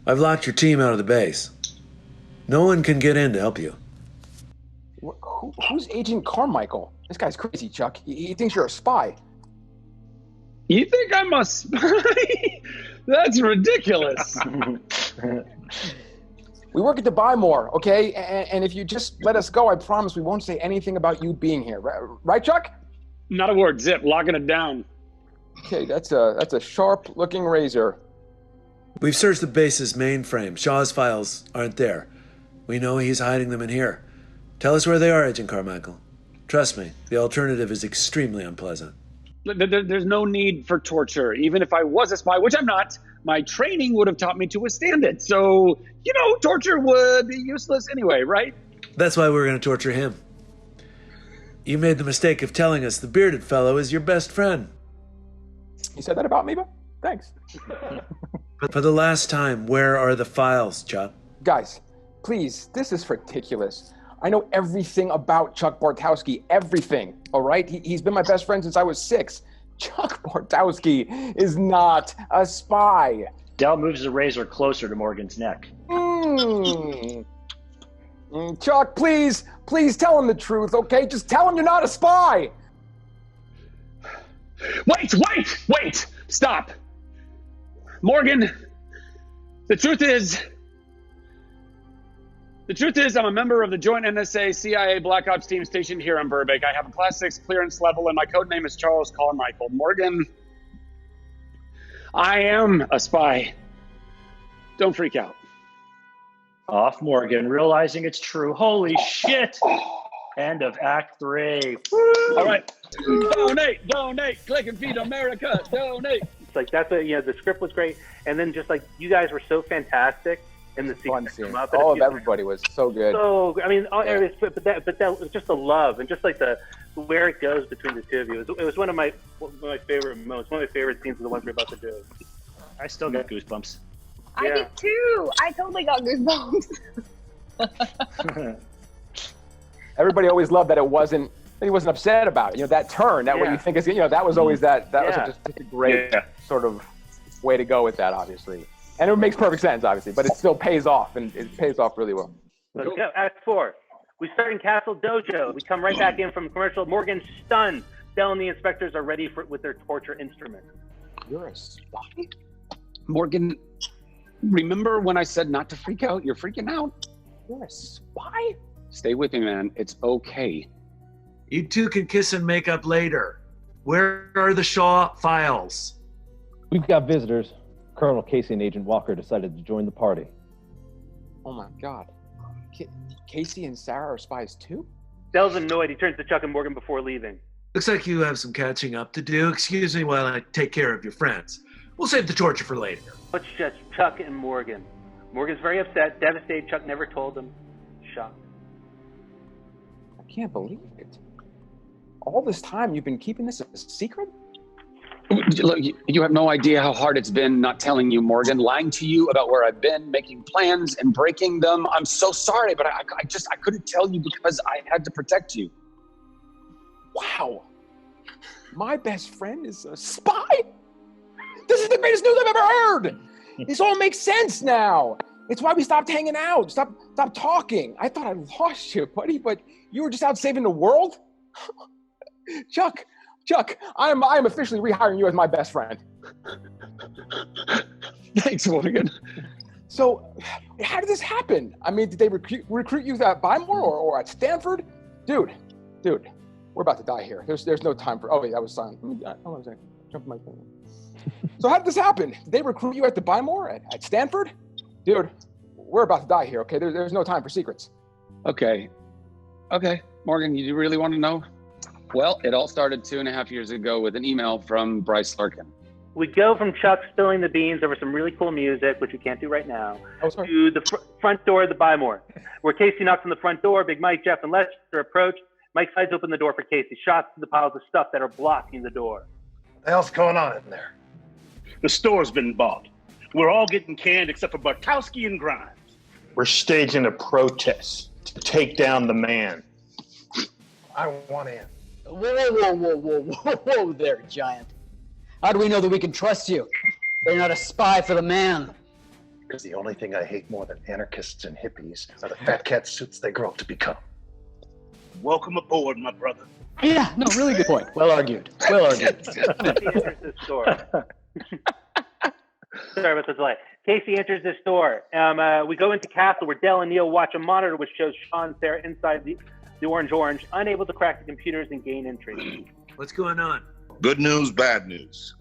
I've locked your team out of the base. No one can get in to help you. Who's Agent Carmichael? This guy's crazy, Chuck. He thinks you're a spy. You think I'm a spy? That's ridiculous. We work at the Buy More, okay? And if you just let us go, I promise we won't say anything about you being here. Right, Chuck? Not a word. Zip. Locking it down. Okay, that's a sharp-looking razor. We've searched the base's mainframe. Shaw's files aren't there. We know he's hiding them in here. Tell us where they are, Agent Carmichael. Trust me, the alternative is extremely unpleasant. There's no need for torture. Even if I was a spy, which I'm not, my training would have taught me to withstand it. So, torture would be useless anyway, right? That's why we're going to torture him. You made the mistake of telling us the bearded fellow is your best friend. You said that about me, but thanks. But for the last time, where are the files, Chuck? Guys, please, this is ridiculous. I know everything about Chuck Bartowski, everything, all right? He's been my best friend since I was 6. Chuck Bartowski is not a spy. Dell moves the razor closer to Morgan's neck. Chuck, please tell him the truth, okay? Just tell him you're not a spy. Wait! Stop. Morgan, the truth is I'm a member of the joint NSA CIA Black Ops team stationed here in Burbank. I have a Class 6 clearance level, and my code name is Charles Carmichael. Morgan, I am a spy. Don't freak out. Off Morgan, realizing it's true. Holy shit! End of Act 3. All right. Donate. Click and feed America. Donate. It's like the script was great, and then just like you guys were so fantastic in the sequence. All of everybody was so good. So but that was just the love and just like where it goes between the two of you. It was one of my favorite moments. One of my favorite scenes of the ones we're about to do. I still get goosebumps. I did too. I totally got goosebumps. Everybody always loved that he wasn't upset about it. That turn, what you think is, that was always that was just a great sort of way to go with that, obviously. And it makes perfect sense, obviously, but it still pays off, and it pays off really well. Let's go. Act 4. We start in Castle Dojo. We come right back in from the commercial. Morgan's stunned. Dell and the inspectors are ready with their torture instrument. You're a spy? Morgan, remember when I said not to freak out? You're freaking out. You're a spy? Stay with me, man. It's okay. You two can kiss and make up later. Where are the Shaw files? We've got visitors. Colonel Casey and Agent Walker decided to join the party. Oh my God. Casey and Sarah are spies too? Dell's annoyed. He turns to Chuck and Morgan before leaving. Looks like you have some catching up to do. Excuse me while I take care of your friends. We'll save the torture for later. It's just Chuck and Morgan. Morgan's very upset, devastated. Chuck never told him. Shocked. I can't believe it. All this time you've been keeping this a secret? Look, you have no idea how hard it's been not telling you, Morgan, lying to you about where I've been, making plans and breaking them. I'm so sorry, but I couldn't tell you because I had to protect you. Wow. My best friend is a spy? This is the greatest news I've ever heard. This all makes sense now. It's why we stopped hanging out. Stop talking. I thought I lost you, buddy, but you were just out saving the world? Chuck, I'm officially rehiring you as my best friend. Thanks, Morgan. So, how did this happen? I mean, did they recruit you at Buy More or at Stanford? Dude, we're about to die here. There's no time for. Oh wait, that was silent. Hold on a second. Jump my phone. So how did this happen? Did they recruit you at the Buy More at Stanford? Dude, we're about to die here, okay? There's no time for secrets. Okay, Morgan, you really want to know? Well, it all started 2.5 years ago with an email from Bryce Larkin. We go from Chuck spilling the beans over some really cool music, which we can't do right now, to the front door of the Buy More, where Casey knocks on the front door. Big Mike, Jeff, and Lester approach. Mike slides open the door for Casey, shots to the piles of stuff that are blocking the door. What the hell's going on in there? The store's been bought. We're all getting canned except for Bartowski and Grimes. We're staging a protest to take down the man. I want in. Whoa there, Giant. How do we know that we can trust you? You're not a spy for the man. Because the only thing I hate more than anarchists and hippies are the fat cat suits they grow up to become. Welcome aboard, my brother. Yeah, no, really good point. Well argued. Well argued. Casey enters the store. Sorry about the delay. Casey enters the store. We go into Castle where Dell and Neil watch a monitor which shows Sean and Sarah inside the Orange, unable to crack the computers and gain entry. What's going on? Good news, bad news.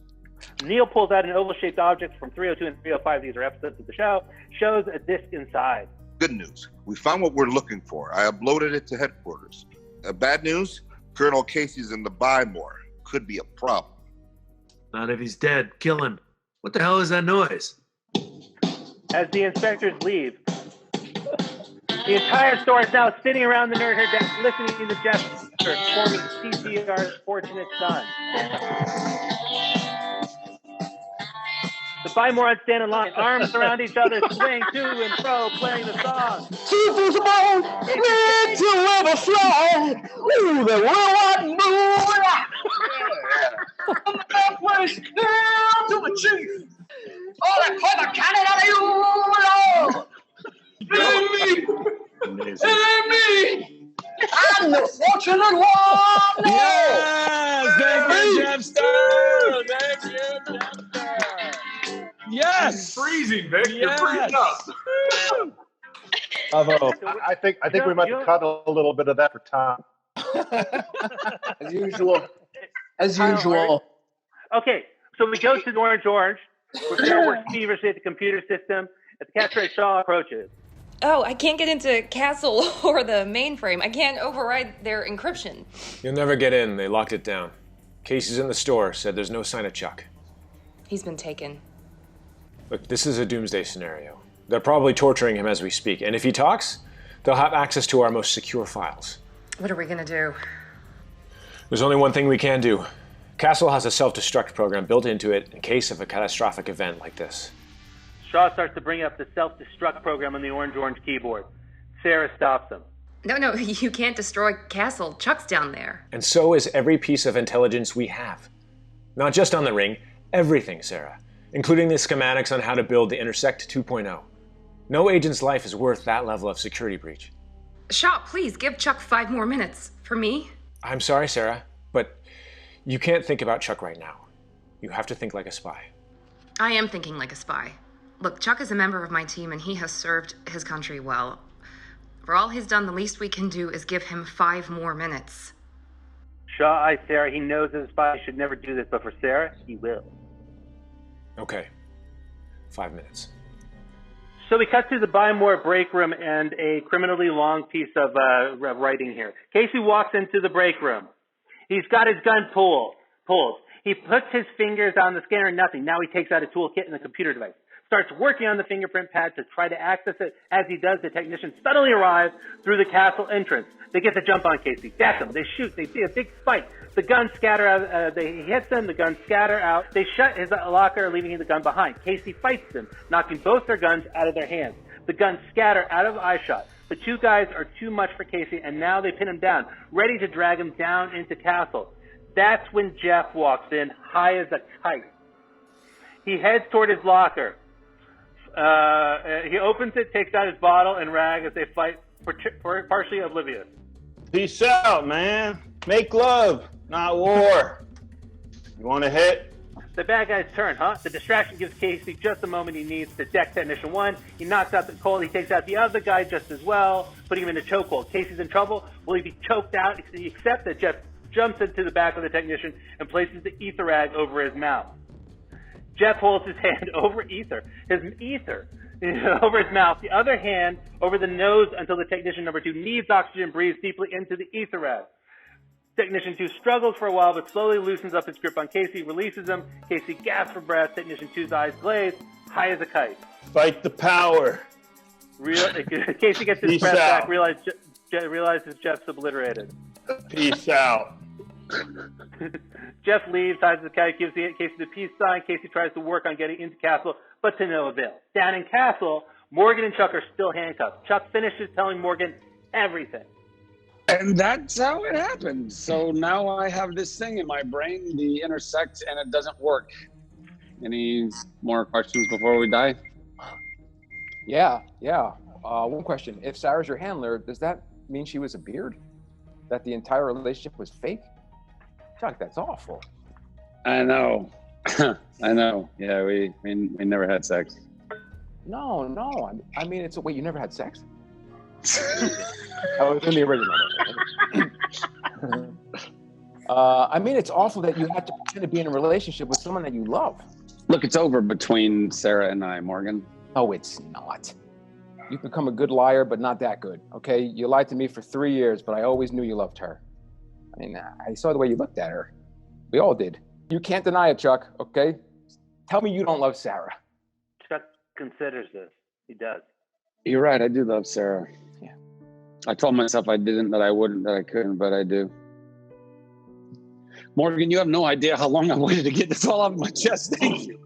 Neil pulls out an oval-shaped object from 302 and 305. These are episodes of the show. Shows a disc inside. Good news. We found what we're looking for. I uploaded it to headquarters. Bad news? Colonel Casey's in the Buy More. Could be a problem. Not if he's dead. Kill him. What the hell is that noise? As the inspectors leave, the entire store is now sitting around the nerd herd desk, listening to Jeff performing CCR's Fortunate Son. The Buy More stand in line, arms around each other, swaying to and fro, playing the song. Super Bowl, red to ever fly. Ooh, the worldwide moon. From the northwest down to the chief. Oh, they put the cannon out of you, Lord. It ain't me. I'm the fortunate one. Yes, thank you, Jeff Star. Thank you, Jeff Star. Yes. It's freezing, Vic. You're freezing up. Bravo. I think we might have cut a little bit of that for Tom. As usual. As usual. Okay, so we go to the Orange, where Sarah works feverishly at the computer system. As the catchphrase Shaw approaches. Oh, I can't get into Castle or the mainframe. I can't override their encryption. You'll never get in. They locked it down. Casey's in the store, said there's no sign of Chuck. He's been taken. Look, this is a doomsday scenario. They're probably torturing him as we speak, and if he talks, they'll have access to our most secure files. What are we gonna do? There's only one thing we can do. Castle has a self-destruct program built into it in case of a catastrophic event like this. Shaw starts to bring up the self-destruct program on the orange keyboard. Sarah stops him. No, you can't destroy Castle. Chuck's down there. And so is every piece of intelligence we have. Not just on the ring, everything, Sarah, including the schematics on how to build the Intersect 2.0. No agent's life is worth that level of security breach. Shaw, please give Chuck 5 more minutes. For me? I'm sorry, Sarah, but you can't think about Chuck right now. You have to think like a spy. I am thinking like a spy. Look, Chuck is a member of my team and he has served his country well. For all he's done, the least we can do is give him 5 more minutes. Shaw eyes Sarah. He knows as a spy he should never do this, but for Sarah, he will. Okay. 5 minutes. So we cut to the Buy More break room and a criminally long piece of writing here. Casey walks into the break room. He's got his gun pulled. He puts his fingers on the scanner, nothing. Now he takes out a toolkit and a computer device. Starts working on the fingerprint pad to try to access it. As he does, the technicians suddenly arrive through the castle entrance. They get the jump on Casey. Deck him. They shoot. They see a big spike. The guns scatter out. He hits them. The guns scatter out. They shut his locker, leaving the gun behind. Casey fights them, knocking both their guns out of their hands. The guns scatter out of eyeshot. The 2 guys are too much for Casey, and now they pin him down, ready to drag him down into castle. That's when Jeff walks in, high as a kite. He heads toward his locker. He opens it, takes out his bottle and rag as they fight, partially oblivious. Peace out, man. Make love, not war. You want to hit? The bad guy's turn, huh? The distraction gives Casey just the moment he needs to deck Technician 1. He knocks out the cold. He takes out the other guy just as well, putting him in a chokehold. Casey's in trouble. Will he be choked out? Except that Jeff jumps into the back of the technician and places the ether rag over his mouth. Jeff holds his hand over ether. His ether over his mouth, the other hand over the nose until the technician number 2 needs oxygen, breathes deeply into the ether rack. Technician 2 struggles for a while, but slowly loosens up his grip on Casey, releases him. Casey gasps for breath. Technician 2's eyes glaze, high as a kite. Fight the power. Casey gets his breath back, realizes Jeff's obliterated. Peace out. Jeff leaves, ties the kite, gives Casey the peace sign. Casey tries to work on getting into Castle, but to no avail. Down in Castle, Morgan and Chuck are still handcuffed. Chuck finishes telling Morgan everything. And that's how it happened. So now I have this thing in my brain, the intersect, and it doesn't work. Any more questions before we die? Yeah. One question. If Sarah's your handler, does that mean she was a beard? That the entire relationship was fake? Chuck, that's awful. I know. I know. Yeah, we never had sex. No. I mean, wait, you never had sex? Oh, it's in the original. I mean, it's awful that you had to pretend to be in a relationship with someone that you love. Look, it's over between Sarah and I, Morgan. No, it's not. You've become a good liar, but not that good, okay? You lied to me for 3 years, but I always knew you loved her. I mean, I saw the way you looked at her. We all did. You can't deny it, Chuck, okay? Tell me you don't love Sarah. Chuck considers this. He does. You're right, I do love Sarah. Yeah. I told myself I didn't, that I wouldn't, that I couldn't, but I do. Morgan, you have no idea how long I waited to get this all out of my chest. Thank you.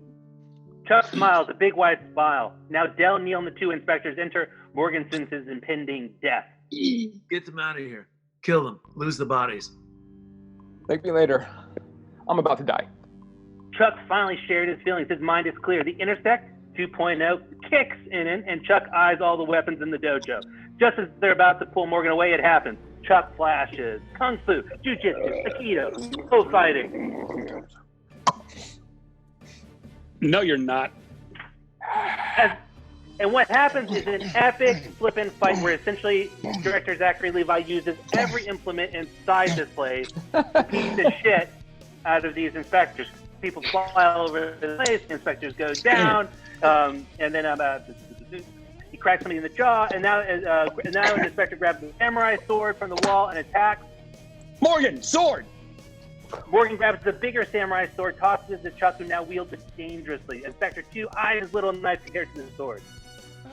Chuck smiles, a big wide smile. Now Dell, Neil, and the 2 inspectors enter. Morgan senses impending death. Get them out of here. Kill them. Lose the bodies. Thank me later. I'm about to die. Chuck finally shared his feelings. His mind is clear. The Intersect 2.0 kicks in, and Chuck eyes all the weapons in the dojo. Just as they're about to pull Morgan away, it happens. Chuck flashes kung fu, jiu-jitsu, aikido, pro fighting. No, you're not. And what happens is an epic flippin' fight where essentially director Zachary Levi uses every implement inside this place to beat the shit out of these inspectors. People fly all over the place, the inspectors go down, and then he cracks somebody in the jaw, and now an inspector grabs the samurai sword from the wall and attacks. Morgan, sword! Morgan grabs the bigger samurai sword, tosses it to Chuck, who now wields it dangerously. Inspector 2 eyes his little knife compared to the sword.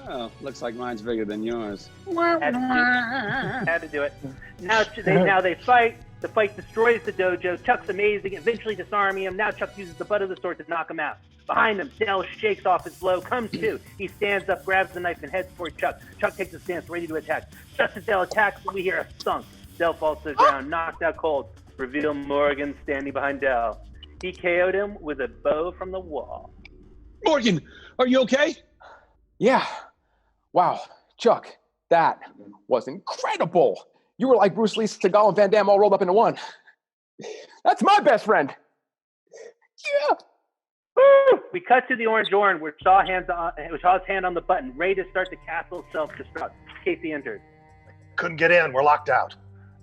Oh, looks like mine's bigger than yours. Had to do it. Now they fight. The fight destroys the dojo. Chuck's amazing, eventually disarming him. Now Chuck uses the butt of the sword to knock him out. Behind him, Dell shakes off his blow, comes to. He stands up, grabs the knife, and heads toward Chuck. Chuck takes a stance, ready to attack. Just as Dell attacks, we hear a thunk. Dell falls to the ground, knocked out cold. Reveal Morgan standing behind Dell. He KO'd him with a bow from the wall. Morgan, are you okay? Yeah. Wow, Chuck, that was incredible. You were like Bruce Lee, Seagal, and Van Damme all rolled up into one. That's my best friend. Yeah. Woo! We cut to the orange where Shaw's hand on the button, ready to start the castle self-destruct. Casey enters. Couldn't get in. We're locked out.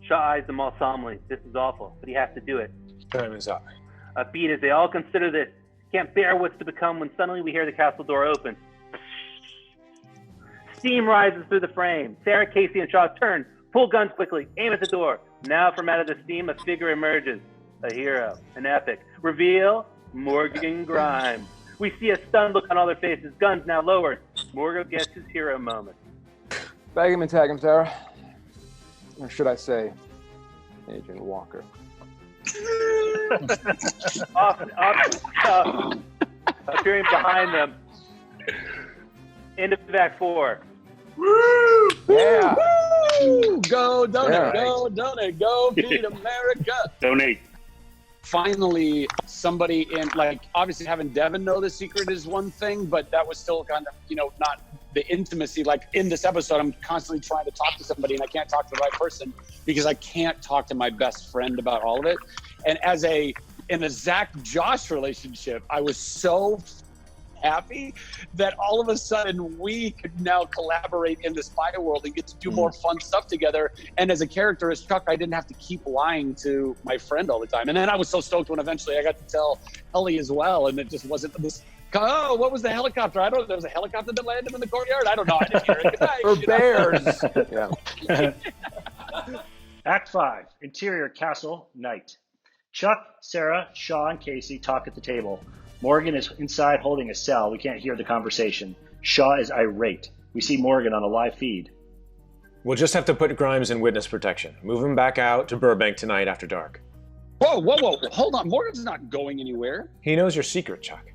Shaw eyes them all solemnly. This is awful, but he has to do it. Time is up. A beat as they all consider this. Can't bear what's to become when suddenly we hear the castle door open. Steam rises through the frame. Sarah, Casey, and Shaw turn, pull guns quickly, aim at the door. Now from out of the steam, a figure emerges. A hero, an epic. Reveal, Morgan Grimes. We see a stunned look on all their faces, guns now lowered. Morgan gets his hero moment. Bag him and tag him, Sarah. Or should I say, Agent Walker. Appearing behind them. End of Act 4. Woo! Yeah. Woo! Go donate, Yeah. go donate, go feed America. Donate. Finally, somebody in, like, obviously having Devin know the secret is one thing, but that was still kind of, not the intimacy. Like in this episode, I'm constantly trying to talk to somebody and I can't talk to the right person because I can't talk to my best friend about all of it. And in a Zach-Josh relationship, I was so happy that all of a sudden we could now collaborate in the spy world and get to do more fun stuff together. And as a character, as Chuck, I didn't have to keep lying to my friend all the time. And then I was so stoked when eventually I got to tell Ellie as well. And it just wasn't this Oh, what was the helicopter? I don't know. There was a helicopter that landed in the courtyard? I don't know. I didn't hear it. Good night. For bears. Yeah. Act 5, Interior Castle, Night. Chuck, Sarah, Shaw, and Casey talk at the table. Morgan is inside holding a cell. We can't hear the conversation. Shaw is irate. We see Morgan on a live feed. We'll just have to put Grimes in witness protection. Move him back out to Burbank tonight after dark. Whoa, whoa, whoa. Hold on. Morgan's not going anywhere. He knows your secret, Chuck.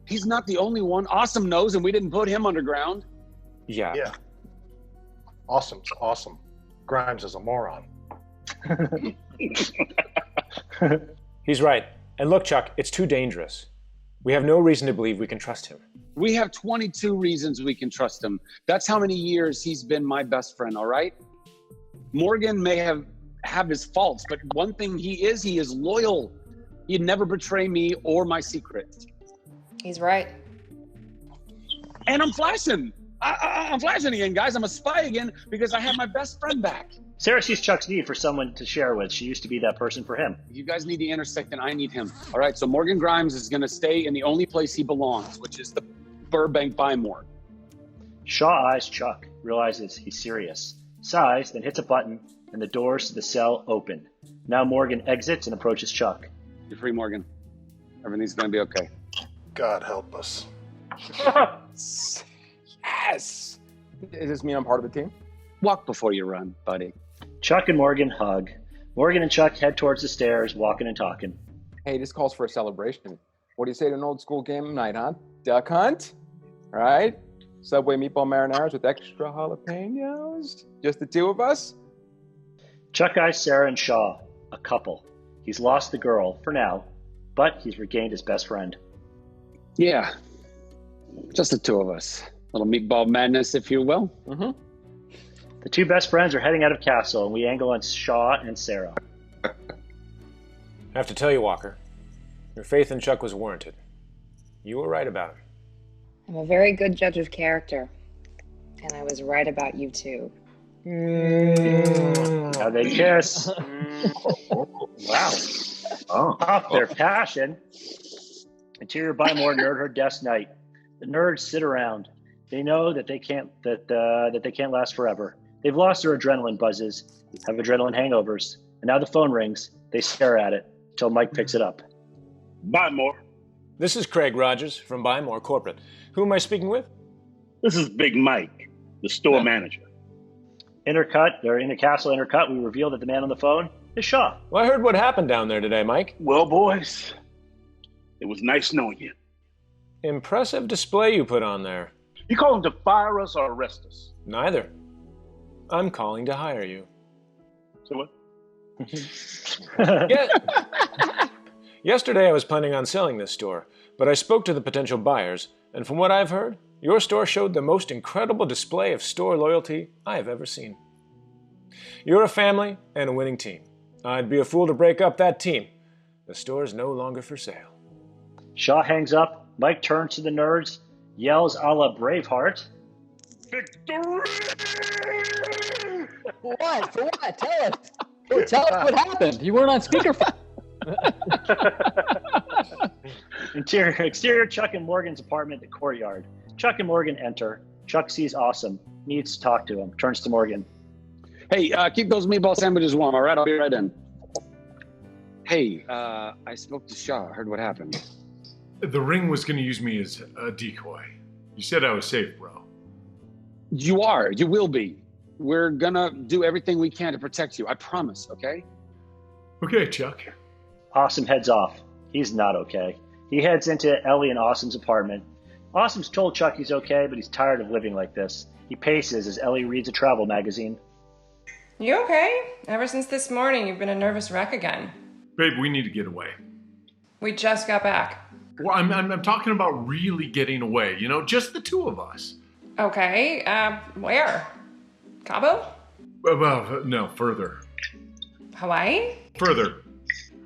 He's not the only one. Awesome knows, and we didn't put him underground. Yeah. Yeah. Awesome's awesome. Grimes is a moron. He's right. And look, Chuck, it's too dangerous. We have no reason to believe we can trust him. We have 22 reasons we can trust him. That's how many years he's been my best friend, all right? Morgan may have his faults, but one thing he is loyal. He'd never betray me or my secret. He's right. And I'm flashing. I'm flashing again, guys. I'm a spy again because I have my best friend back. Sarah sees Chuck's need for someone to share with. She used to be that person for him. You guys need to intersect, and I need him. All right, so Morgan Grimes is going to stay in the only place he belongs, which is the Burbank Bymore. Shaw eyes Chuck, realizes he's serious. Sighs, then hits a button, and the doors to the cell open. Now Morgan exits and approaches Chuck. You're free, Morgan. Everything's going to be okay. God help us. Yes! Does this mean I'm part of the team? Walk before you run, buddy. Chuck and Morgan hug. Morgan and Chuck head towards the stairs, walking and talking. Hey, this calls for a celebration. What do you say to an old school game night, huh? Duck hunt? All right? Subway meatball marinaras with extra jalapenos? Just the two of us? Chuck eyes Sarah and Shaw, a couple. He's lost the girl, for now, but he's regained his best friend. Yeah, just the two of us. A little meatball madness, if you will. Mm-hmm. The two best friends are heading out of Castle, and we angle on Shaw and Sarah. I have to tell you, Walker, your faith in Chuck was warranted. You were right about him. I'm a very good judge of character, and I was right about you too. Now they kiss. Wow. Off their passion. Interior Bymore nerd her desk night. The nerds sit around. They know that they can't last forever. They've lost their adrenaline buzzes, have adrenaline hangovers, and now the phone rings. They stare at it until Mike picks it up. Bymore. This is Craig Rogers from Bymore Corporate. Who am I speaking with? This is Big Mike, the store manager. Intercut, or in the Castle intercut, we reveal that the man on the phone is Shaw. Well, I heard what happened down there today, Mike. Well, boys, it was nice knowing you. Impressive display you put on there. You calling to fire us or arrest us? Neither. I'm calling to hire you. So what? Yesterday I was planning on selling this store, but I spoke to the potential buyers, and from what I've heard, your store showed the most incredible display of store loyalty I have ever seen. You're a family and a winning team. I'd be a fool to break up that team. The store is no longer for sale. Shaw hangs up. Mike turns to the nerds, yells a la Braveheart. Victory! For what? For what? Tell us. Oh, tell us what happened. You weren't on speakerphone. Exterior Chuck and Morgan's apartment, the courtyard. Chuck and Morgan enter. Chuck sees Awesome. Needs to talk to him. Turns to Morgan. Hey, keep those meatball sandwiches warm, all right? I'll be right in. Hey, I spoke to Shaw. Heard what happened. The ring was going to use me as a decoy. You said I was safe, bro. You are. You will be. We're gonna do everything we can to protect you. I promise, okay? Okay, Chuck. Awesome heads off. He's not okay. He heads into Ellie and Awesome's apartment. Awesome's told Chuck he's okay, but he's tired of living like this. He paces as Ellie reads a travel magazine. You okay? Ever since this morning, you've been a nervous wreck again. Babe, we need to get away. We just got back. Well, I'm talking about really getting away, you know, just the two of us. Okay, where? Cabo? Well, no, further. Hawaii? Further.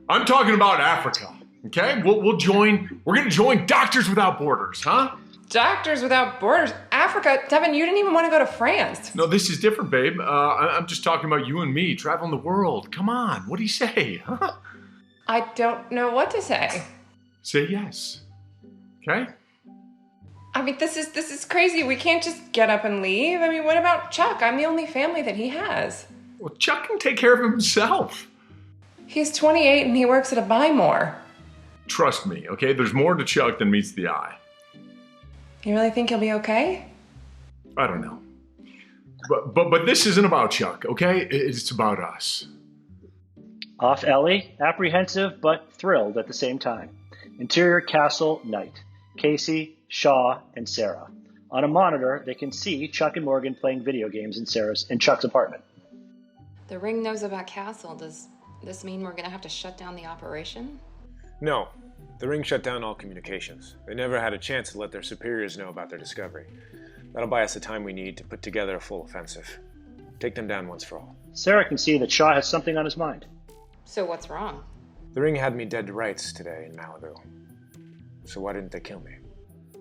I'm talking about Africa, okay? We're going to join Doctors Without Borders, huh? Doctors Without Borders? Africa? Devin, you didn't even want to go to France. No, this is different, babe. I'm just talking about you and me traveling the world. Come on, what do you say, huh? I don't know what to say. Say yes, okay? I mean, this is crazy. We can't just get up and leave. I mean, what about Chuck? I'm the only family that he has. Well, Chuck can take care of himself. He's 28 and he works at a Buy More. Trust me, okay? There's more to Chuck than meets the eye. You really think he'll be okay? I don't know. But this isn't about Chuck, okay? It's about us. Off Ellie, apprehensive but thrilled at the same time. Interior castle night. Casey, Shaw, and Sarah. On a monitor, they can see Chuck and Morgan playing video games in Chuck's apartment. The ring knows about Castle. Does this mean we're gonna have to shut down the operation? No. The ring shut down all communications. They never had a chance to let their superiors know about their discovery. That'll buy us the time we need to put together a full offensive. Take them down once for all. Sarah can see that Shaw has something on his mind. So what's wrong? The ring had me dead to rights today in Malibu. So why didn't they kill me?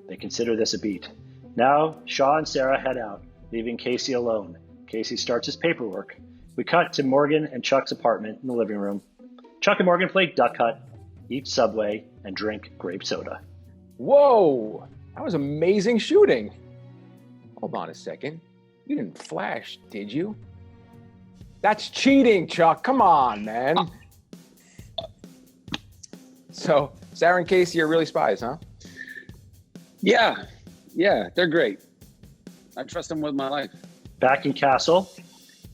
They consider this a beat. Now, Shaw and Sarah head out, leaving Casey alone. Casey starts his paperwork. We cut to Morgan and Chuck's apartment in the living room. Chuck and Morgan play Duck Hunt, eat Subway, and drink grape soda. Whoa! That was amazing shooting. Hold on a second. You didn't flash, did you? That's cheating, Chuck. Come on, man. So, Sarah and Casey are really spies, huh? Yeah, they're great. I trust them with my life. Back in Castle,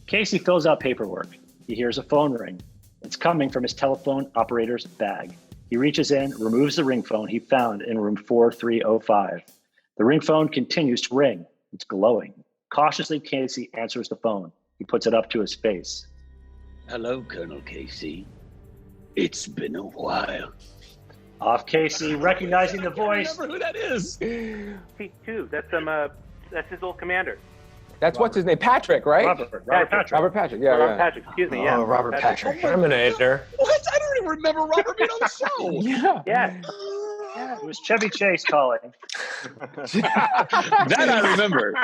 Casey fills out paperwork. He hears a phone ring. It's coming from his telephone operator's bag. He reaches in, removes the ring phone he found in room 4305. The ring phone continues to ring. It's glowing. Cautiously, Casey answers the phone. He puts it up to his face. Hello, Colonel Casey. It's been a while. Off Casey, recognizing the voice. I remember who that is. P2. That's his old commander. That's what's his name? Patrick, right? Robert Patrick. Robert Patrick, yeah. Robert Patrick, excuse me, yeah. Oh, Robert Patrick. Terminator. What? I don't even remember Robert being on the show. Yeah. It was Chevy Chase calling. That I remember.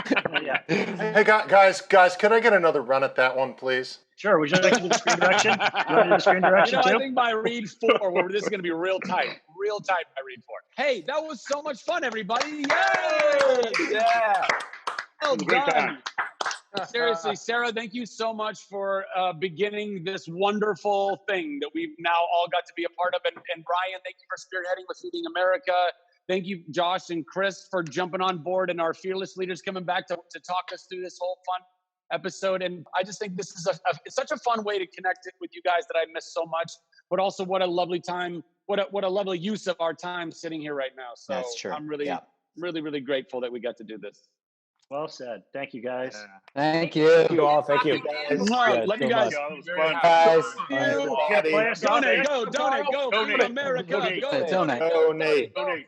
Yeah. Hey, guys, can I get another run at that one, please? Sure. Would you like to do the screen direction? You want to do the screen direction I too? think by read 4, where this is going to be real tight by read 4. Hey, that was so much fun, everybody. Yay! Yeah. Well Great done. time. Seriously, Sarah, thank you so much for beginning this wonderful thing that we've now all got to be a part of. And Brian, thank you for spearheading with Feeding America. Thank you, Josh and Chris, for jumping on board, and our fearless leaders coming back to talk us through this whole fun episode. And I just think this is it's such a fun way to connect it with you guys that I miss so much, but also what a lovely time, what a lovely use of our time sitting here right now. So That's true. I'm really, really grateful that we got to do this. Well said. Thank you, guys. Thank you. Thank you all. Thank you. Love you guys. Guys. Donate, go, America. Donate. Go. Donate. Donate.